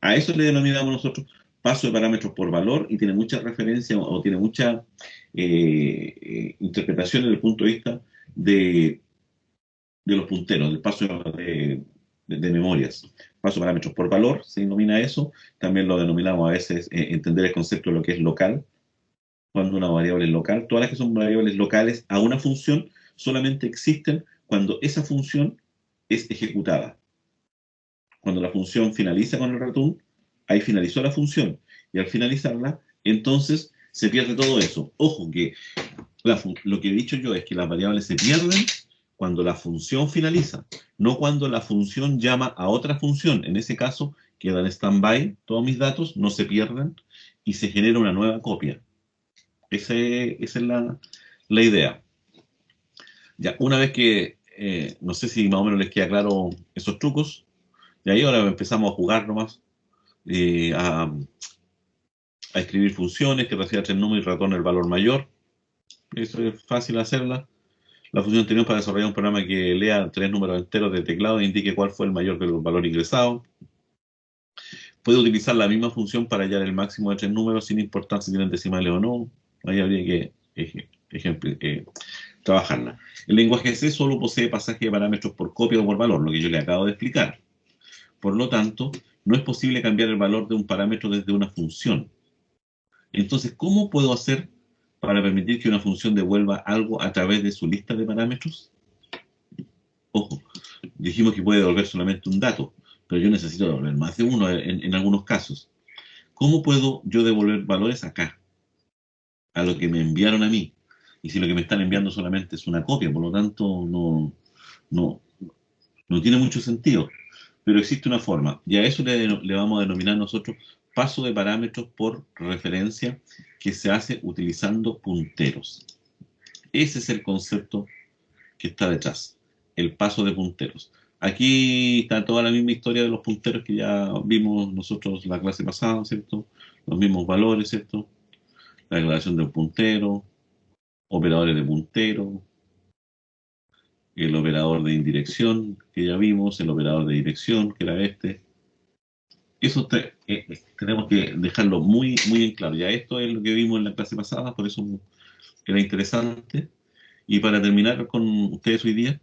A eso le denominamos nosotros paso de parámetros por valor y tiene mucha referencia o tiene mucha interpretación desde el punto de vista de los punteros, del paso de memorias. Paso de parámetros por valor, se denomina eso. También lo denominamos a veces entender el concepto de lo que es local, cuando una variable es local. Todas las que son variables locales a una función solamente existen cuando esa función es ejecutada. Cuando la función finaliza con el return, ahí finalizó la función, y al finalizarla, entonces se pierde todo eso. Ojo, que lo que he dicho yo es que las variables se pierden cuando la función finaliza, no cuando la función llama a otra función. En ese caso, quedan en stand-by, todos mis datos no se pierden y se genera una nueva copia. Esa es la idea. Ya, una vez que, no sé si más o menos les queda claro esos trucos, y ahí ahora empezamos a jugar nomás, a escribir funciones que reciba 3 números y retorne el valor mayor. Eso es fácil hacerla. La función anterior para desarrollar un programa que lea 3 números enteros de teclado e indique cuál fue el mayor del valor ingresado. Puede utilizar la misma función para hallar el máximo de 3 números sin importar si tienen decimales o no. Ahí habría que trabajarla. El lenguaje C solo posee pasaje de parámetros por copia o por valor, lo que yo le acabo de explicar. Por lo tanto, no es posible cambiar el valor de un parámetro desde una función. Entonces, ¿cómo puedo hacer para permitir que una función devuelva algo a través de su lista de parámetros? Ojo, dijimos que puede devolver solamente un dato, pero yo necesito devolver más de uno en algunos casos. ¿Cómo puedo yo devolver valores acá, a lo que me enviaron a mí? Y si lo que me están enviando solamente es una copia, por lo tanto no tiene mucho sentido. Pero existe una forma, y a eso le vamos a denominar nosotros paso de parámetros por referencia, que se hace utilizando punteros. Ese es el concepto que está detrás, el paso de punteros. Aquí está toda la misma historia de los punteros que ya vimos nosotros la clase pasada, ¿cierto? Los mismos valores, ¿cierto? La declaración del puntero, operadores de puntero, el operador de indirección que ya vimos, el operador de dirección que era este. Eso tenemos que dejarlo muy, muy en claro. Ya esto es lo que vimos en la clase pasada, por eso era interesante. Y para terminar con ustedes hoy día,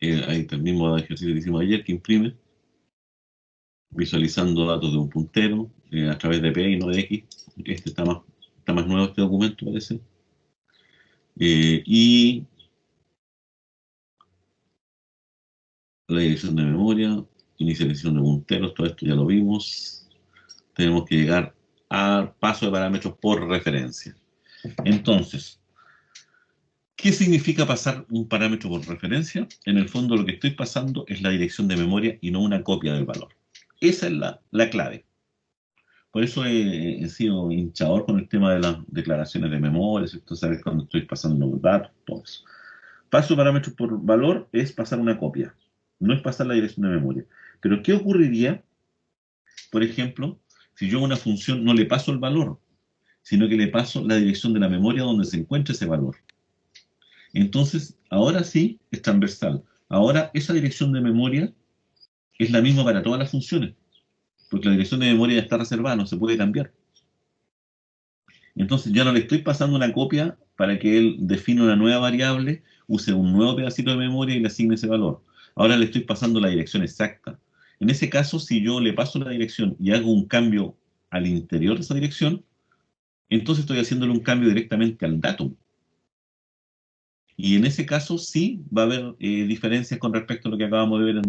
ahí está el mismo ejercicio que hicimos ayer, que imprime, visualizando datos de un puntero a través de P y no de X. Este está más nuevo este documento, parece. Y la dirección de memoria, inicialización de punteros, todo esto ya lo vimos. Tenemos que llegar al paso de parámetros por referencia. Entonces, ¿qué significa pasar un parámetro por referencia? En el fondo lo que estoy pasando es la dirección de memoria y no una copia del valor. Esa es la clave. Por eso he sido hinchador con el tema de las declaraciones de memoria, ¿cierto? Sabes cuando estoy pasando datos, todo eso. Paso parámetros por valor es pasar una copia, no es pasar la dirección de memoria. Pero ¿qué ocurriría, por ejemplo, si yo a una función no le paso el valor, sino que le paso la dirección de la memoria donde se encuentra ese valor? Entonces, ahora sí es transversal. Ahora esa dirección de memoria es la misma para todas las funciones, porque la dirección de memoria ya está reservada, no se puede cambiar. Entonces ya no le estoy pasando una copia para que él defina una nueva variable, use un nuevo pedacito de memoria y le asigne ese valor. Ahora le estoy pasando la dirección exacta. En ese caso, si yo le paso la dirección y hago un cambio al interior de esa dirección, entonces estoy haciéndole un cambio directamente al datum. Y en ese caso sí va a haber diferencias con respecto a lo que acabamos de ver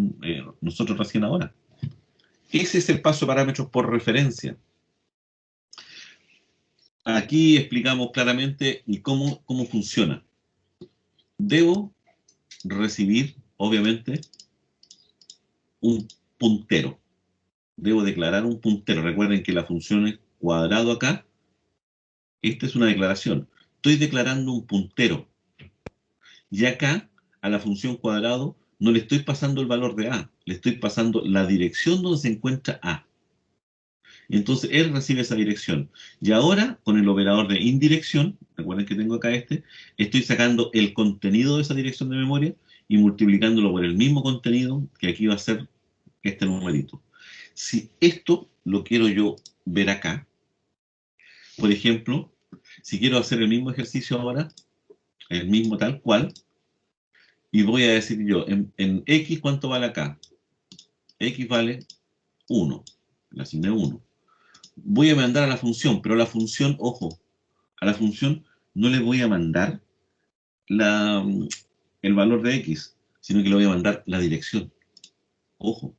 nosotros recién ahora. Ese es el paso de parámetros por referencia. Aquí explicamos claramente y cómo funciona. Debo recibir, obviamente, un puntero. Debo declarar un puntero. Recuerden que la función es cuadrado acá. Esta es una declaración. Estoy declarando un puntero. Y acá, a la función cuadrado, no le estoy pasando el valor de A. Le estoy pasando la dirección donde se encuentra A. Y entonces él recibe esa dirección. Y ahora, con el operador de indirección, recuerden que tengo acá estoy sacando el contenido de esa dirección de memoria y multiplicándolo por el mismo contenido, que aquí va a ser este numerito. Si esto lo quiero yo ver acá, por ejemplo, si quiero hacer el mismo ejercicio ahora, el mismo tal cual, y voy a decir yo, en X, ¿cuánto vale acá? X vale 1, le asigné 1. Voy a mandar a la función, pero a la función, ojo, a la función no le voy a mandar el valor de X, sino que le voy a mandar la dirección. Ojo.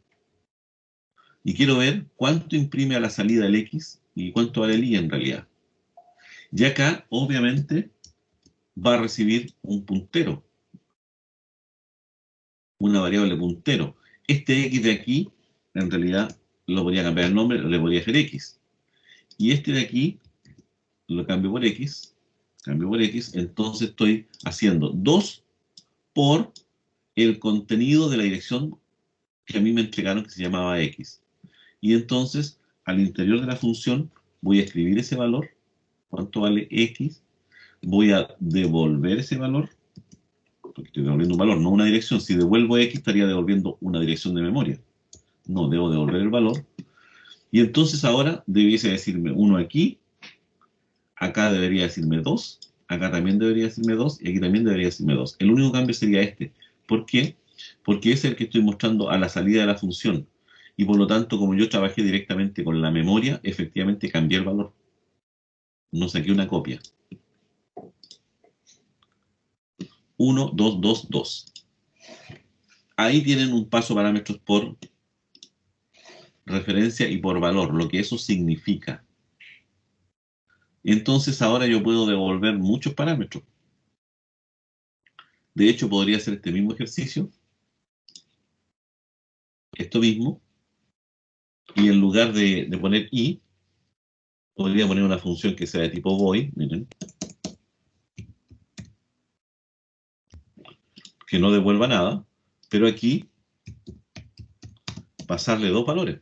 Y quiero ver cuánto imprime a la salida el X y cuánto vale el Y en realidad. Y acá, obviamente, va a recibir un puntero, una variable puntero. Este X de aquí, en realidad, lo podría cambiar el nombre, le podría hacer X. Y este de aquí, lo cambio por X, entonces estoy haciendo 2 por el contenido de la dirección que a mí me entregaron que se llamaba X. Y entonces, al interior de la función, voy a escribir ese valor, cuánto vale X, voy a devolver ese valor, porque estoy devolviendo un valor, no una dirección. Si devuelvo X, estaría devolviendo una dirección de memoria. No, debo devolver el valor. Y entonces ahora debiese decirme 1 aquí, acá debería decirme 2, acá también debería decirme 2, y aquí también debería decirme 2. El único cambio sería este. ¿Por qué? Porque es el que estoy mostrando a la salida de la función. Y por lo tanto, como yo trabajé directamente con la memoria, efectivamente cambié el valor. No saqué una copia. 1, 2, 2, 2. Ahí tienen un paso parámetros por referencia y por valor, lo que eso significa. Entonces ahora yo puedo devolver muchos parámetros. De hecho, podría hacer este mismo ejercicio, esto mismo, y en lugar de poner i, podría poner una función que sea de tipo void, miren, que no devuelva nada, Pero aquí, pasarle dos valores.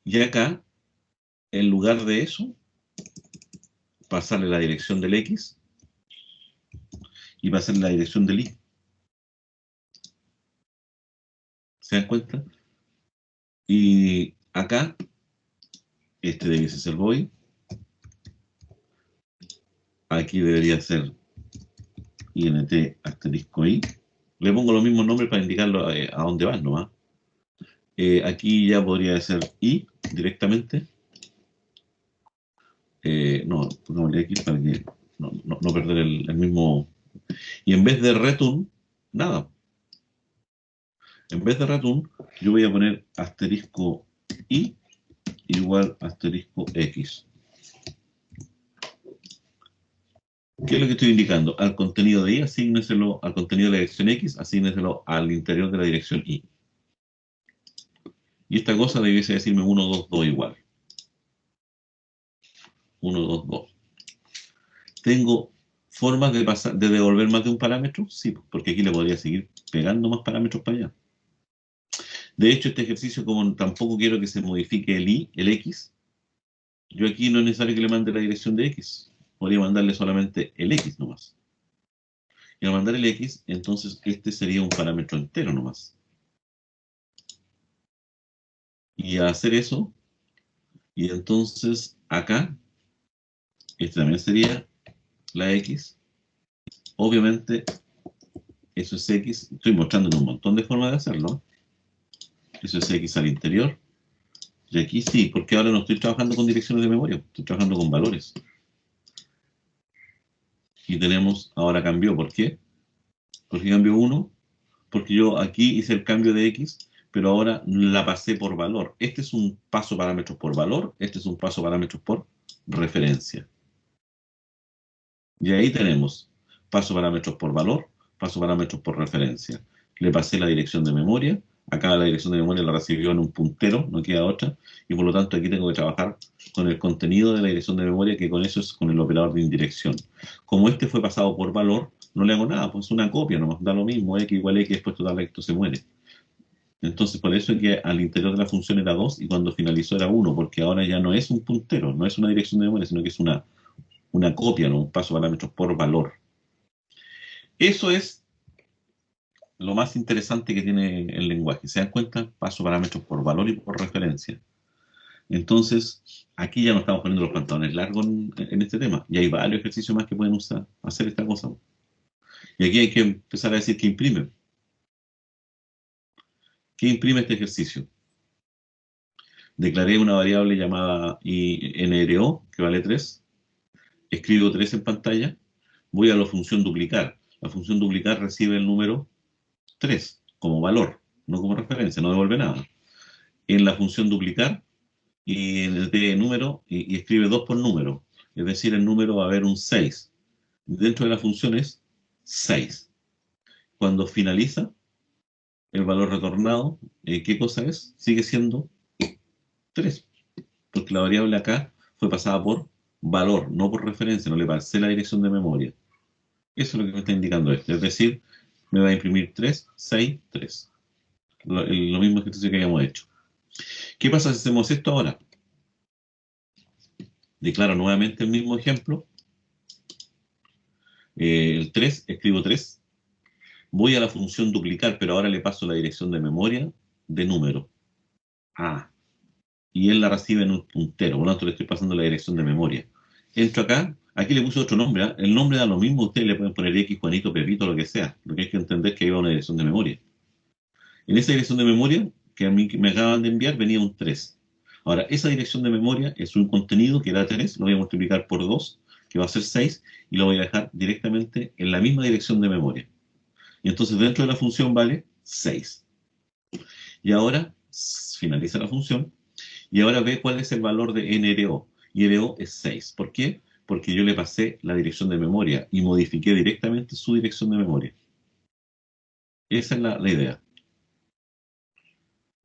Y acá, en lugar de eso, pasarle la dirección del X y pasarle la dirección del Y. ¿Se dan cuenta? Y acá, este debiese ser void. Aquí debería ser int asterisco i. Le pongo los mismos nombres para indicarlo a dónde van nomás. Aquí ya podría ser i directamente. No, pongámosle x para que no perder el mismo. Y en vez de return, nada. En vez de return, yo voy a poner asterisco i igual asterisco x. ¿Qué es lo que estoy indicando? Al contenido de i, asígneselo, al contenido de la dirección x, asígneselo al interior de la dirección y. Y esta cosa debiese decirme 1, 2, 2 igual. 1, 2, 2. ¿Tengo formas de devolver más de un parámetro? Sí, porque aquí le podría seguir pegando más parámetros para allá. De hecho, este ejercicio, como tampoco quiero que se modifique el y, el x, yo aquí no es necesario que le mande la dirección de x. Podría mandarle solamente el x nomás. Y al mandar el x, entonces este sería un parámetro entero nomás. Y a hacer eso, y entonces acá, este también sería la x. Obviamente, eso es x. Estoy mostrando un montón de formas de hacerlo. Eso es x al interior. Y aquí sí, porque ahora no estoy trabajando con direcciones de memoria, estoy trabajando con valores. Y tenemos, ahora cambió. ¿Por qué? Porque cambió 1, porque yo aquí hice el cambio de x, pero ahora la pasé por valor. Este es un paso parámetros por valor, este es un paso parámetros por referencia. Y ahí tenemos paso parámetros por valor, paso parámetros por referencia. Le pasé la dirección de memoria, acá la dirección de memoria la recibió en un puntero, no queda otra, y por lo tanto aquí tengo que trabajar con el contenido de la dirección de memoria, que con eso es con el operador de indirección. Como este fue pasado por valor, no le hago nada, pues una copia nomás, da lo mismo, x igual x, después total esto se muere. Entonces por eso es que al interior de la función era 2 y cuando finalizó era 1, porque ahora ya no es un puntero, no es una dirección de memoria, sino que es una copia, ¿no? Un paso parámetros por valor. Eso es lo más interesante que tiene el lenguaje. ¿Se dan cuenta? Paso parámetros por valor y por referencia. Entonces, aquí ya no estamos poniendo los pantalones largos en este tema. Y hay varios ejercicios más que pueden hacer esta cosa. Y aquí hay que empezar a decir qué imprime. ¿Qué imprime este ejercicio? Declaré una variable llamada nro, que vale 3. Escribo 3 en pantalla. Voy a la función duplicar. La función duplicar recibe el número 3 como valor, no como referencia, no devuelve nada. En la función duplicar, y en el de número, y escribe 2 por número. Es decir, el número va a haber un 6. Dentro de la función es 6. Cuando finaliza, el valor retornado, ¿qué cosa es? Sigue siendo 3. Porque la variable acá fue pasada por valor, no por referencia, no le pasé la dirección de memoria. Eso es lo que me está indicando esto. Es decir, me va a imprimir 3, 6, 3. Lo mismo ejercicio que habíamos hecho. ¿Qué pasa si hacemos esto ahora? Declaro nuevamente el mismo ejemplo. El 3, escribo 3. Voy a la función duplicar, pero ahora le paso la dirección de memoria de número. Y él la recibe en un puntero. Por lo tanto, le estoy pasando la dirección de memoria. Entro acá. Aquí le puse otro nombre. ¿eh? El nombre da lo mismo. Ustedes le pueden poner X, Juanito, Pepito, lo que sea. Lo que hay que entender es que ahí va una dirección de memoria. En esa dirección de memoria que a mí me acaban de enviar venía un 3. Ahora, esa dirección de memoria es un contenido que era 3, lo voy a multiplicar por 2, que va a ser 6, y lo voy a dejar directamente en la misma dirección de memoria. Y entonces dentro de la función vale 6. Y ahora finaliza la función, y ahora ve cuál es el valor de nro. Y nro es 6. ¿Por qué? Porque yo le pasé la dirección de memoria y modifiqué directamente su dirección de memoria. Esa es la idea.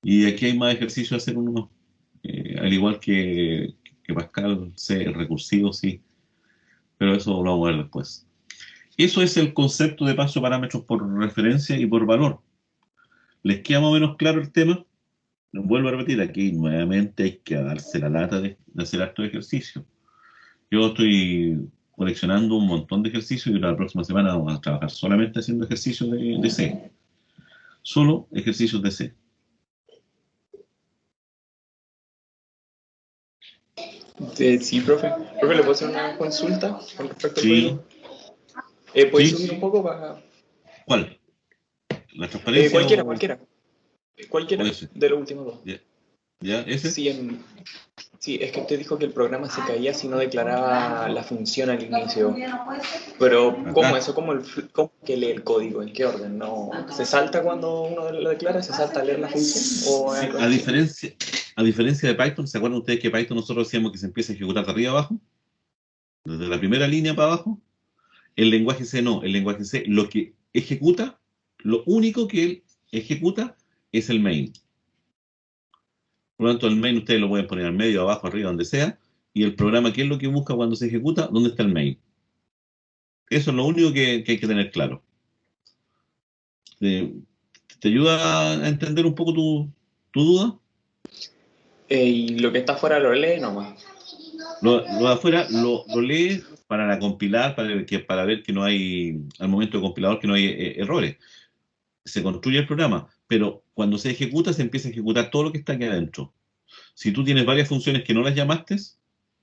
Y aquí hay más ejercicios a hacer uno, al igual que Pascal, C, recursivo, sí, pero eso lo vamos a ver después. Eso es el concepto de paso de parámetros por referencia y por valor. ¿Les queda más o menos claro el tema? Vuelvo a repetir, aquí nuevamente hay que darse la lata de hacer acto de ejercicio. Yo estoy coleccionando un montón de ejercicios y la próxima semana vamos a trabajar solamente haciendo ejercicios de C. Solo ejercicios de C. Sí, profe. Profe, ¿le puedo hacer una consulta con respecto al Sí, código? ¿Puedes sí. subir un poco para...? ¿Cuál? ¿La transparencia Cualquiera, o cualquiera ese? de los últimos dos. ¿Ya? ¿Ya? ¿Ese? Sí, sí, es que usted dijo que el programa se caía si no declaraba la función al inicio. Pero, ¿cómo Acá. eso? ¿Cómo que lee el código? ¿En qué orden? ¿No? ¿Se salta cuando uno lo declara? ¿Se salta a leer la función? ¿O Sí, algo a así? diferencia de Python, ¿se acuerdan ustedes que Python nosotros decíamos que se empieza a ejecutar de arriba abajo? Desde la primera línea para abajo. El lenguaje C no. El lenguaje C lo que ejecuta, lo único que él ejecuta es el main. Por lo tanto, el main ustedes lo pueden poner al medio, abajo, arriba, donde sea. Y el programa, ¿qué es lo que busca cuando se ejecuta? ¿Dónde está el main? Eso es lo único que hay que tener claro. ¿Te, te ayuda a entender un poco tu duda? Y lo que está fuera lo lee nomás. Lo de afuera lo lee para compilar, para ver que no hay, al momento de compilador, que no hay errores. Se construye el programa, pero cuando se ejecuta, se empieza a ejecutar todo lo que está aquí adentro. Si tú tienes varias funciones que no las llamaste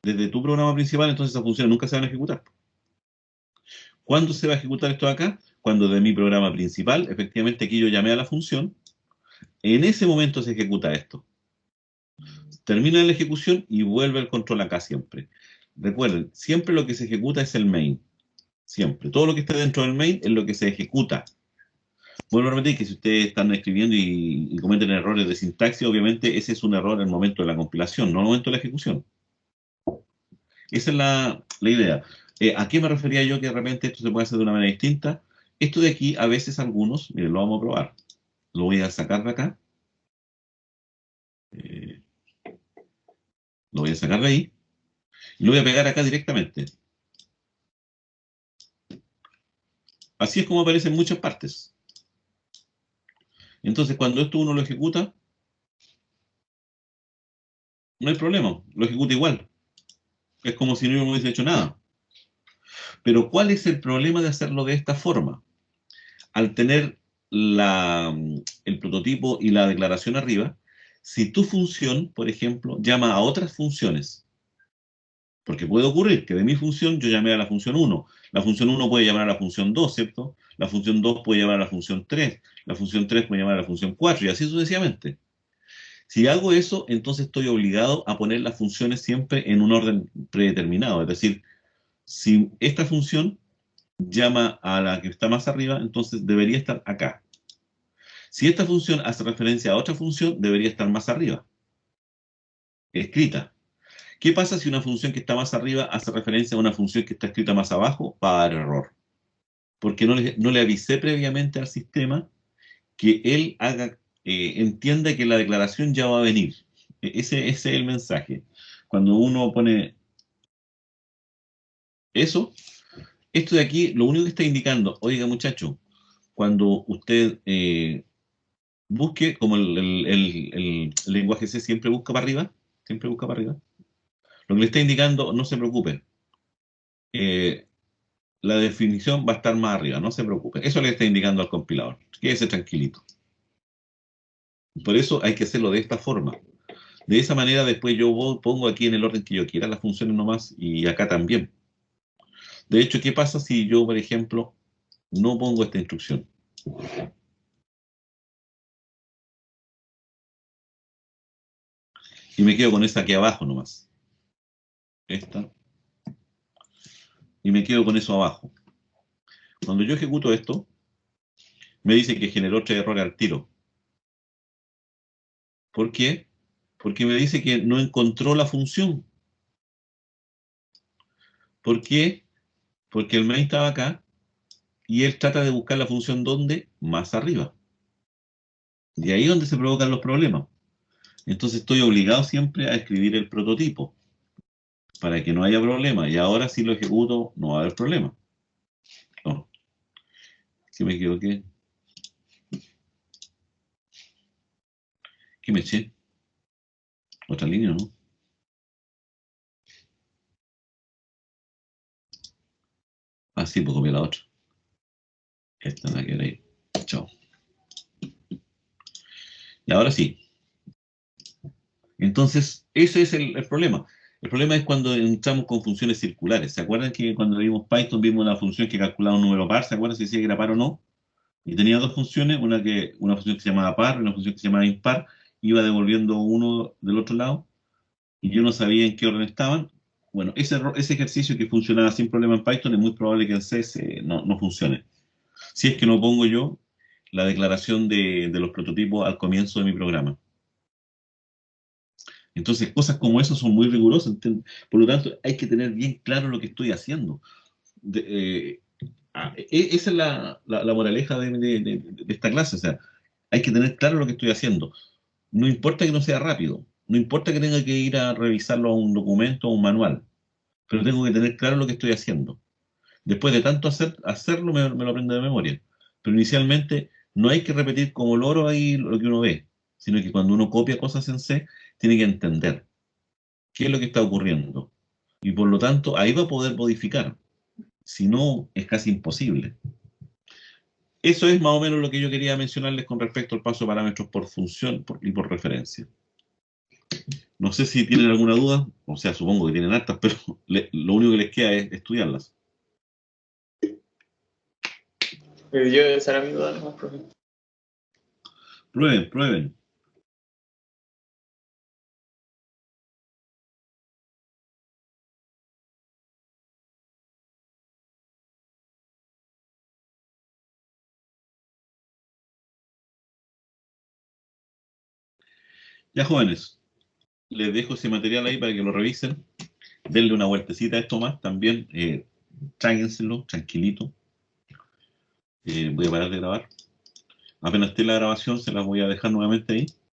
desde tu programa principal, entonces esas funciones nunca se van a ejecutar. ¿Cuándo se va a ejecutar esto de acá? Cuando de mi programa principal, efectivamente aquí yo llamé a la función, en ese momento se ejecuta esto. Termina la ejecución y vuelve el control acá siempre. Recuerden, siempre lo que se ejecuta es el main. Siempre. Todo lo que esté dentro del main es lo que se ejecuta. Vuelvo a repetir que si ustedes están escribiendo y cometen errores de sintaxis, obviamente ese es un error en el momento de la compilación, no en el momento de la ejecución. Esa es la idea. ¿A qué me refería yo que de repente esto se puede hacer de una manera distinta? Esto de aquí, a veces algunos, miren, lo vamos a probar. Lo voy a sacar de acá. Eh, lo voy a sacar de ahí. Y lo voy a pegar acá directamente. Así es como aparece en muchas partes. Entonces, cuando esto uno lo ejecuta, no hay problema. Lo ejecuta igual. Es como si no hubiese hecho nada. Pero ¿cuál es el problema de hacerlo de esta forma? Al tener el prototipo y la declaración arriba, si tu función, por ejemplo, llama a otras funciones, porque puede ocurrir que de mi función yo llame a la función 1, la función 1 puede llamar a la función 2, ¿cierto? La función 2 puede llamar a la función 3, la función 3 puede llamar a la función 4 y así sucesivamente. Si hago eso, entonces estoy obligado a poner las funciones siempre en un orden predeterminado, es decir, si esta función llama a la que está más arriba, entonces debería estar acá. Si esta función hace referencia a otra función, debería estar más arriba, escrita. ¿Qué pasa si una función que está más arriba hace referencia a una función que está escrita más abajo? Va a dar error. Porque no le avisé previamente al sistema que él entienda que la declaración ya va a venir. Ese es el mensaje. Cuando uno pone eso, esto de aquí, lo único que está indicando, oiga muchacho, cuando usted busque, como el lenguaje C siempre busca para arriba, lo que le está indicando, no se preocupe, eh, la definición va a estar más arriba, no se preocupe. Eso le está indicando al compilador, quédese tranquilito. Por eso hay que hacerlo de esta forma. De esa manera después yo pongo aquí en el orden que yo quiera las funciones nomás y acá también. De hecho, ¿qué pasa si yo, por ejemplo, no pongo esta instrucción? Y me quedo con esta aquí abajo nomás. Esta. Y me quedo con eso abajo. Cuando yo ejecuto esto, me dice que generó 3 errores al tiro. ¿Por qué? Porque me dice que no encontró la función. ¿Por qué? Porque el main estaba acá y él trata de buscar la función ¿dónde? Más arriba. Y ahí es donde se provocan los problemas. Entonces estoy obligado siempre a escribir el prototipo para que no haya problema. Y ahora si lo ejecuto no va a haber problema. No. que me equivoqué. ¿Qué me eché? Otra línea, ¿no? Ah, sí, pues copié la otra. Esta es la que era ahí. Chao. Y ahora sí. Entonces, ese es el problema. El problema es cuando entramos con funciones circulares. ¿Se acuerdan que cuando vimos Python vimos una función que calculaba un número par? ¿Se acuerdan si decía que era par o no? Y tenía dos funciones, una función que se llamaba par y una función que se llamaba impar. Iba devolviendo uno del otro lado y yo no sabía en qué orden estaban. Bueno, ese ejercicio que funcionaba sin problema en Python es muy probable que en C no funcione. Si es que no pongo yo la declaración de los prototipos al comienzo de mi programa. Entonces, cosas como eso son muy rigurosas. Por lo tanto, hay que tener bien claro lo que estoy haciendo. Esa es la moraleja de esta clase. O sea, hay que tener claro lo que estoy haciendo. No importa que no sea rápido, no importa que tenga que ir a revisarlo a un documento o un manual, pero tengo que tener claro lo que estoy haciendo. Después de tanto hacerlo, me lo aprendo de memoria. Pero inicialmente no hay que repetir como loro ahí lo que uno ve, sino que cuando uno copia cosas en C, tiene que entender qué es lo que está ocurriendo. Y por lo tanto, ahí va a poder modificar. Si no, es casi imposible. Eso es más o menos lo que yo quería mencionarles con respecto al paso de parámetros por función y por referencia. No sé si tienen alguna duda, o sea, supongo que tienen hartas, pero lo único que les queda es estudiarlas. Esa era mi duda nomás, profe. Prueben, prueben. Ya, jóvenes, les dejo ese material ahí para que lo revisen. Denle una vueltecita a esto más. También tráguenselo, tranquilito. Voy a parar de grabar. Apenas esté la grabación, se las voy a dejar nuevamente ahí.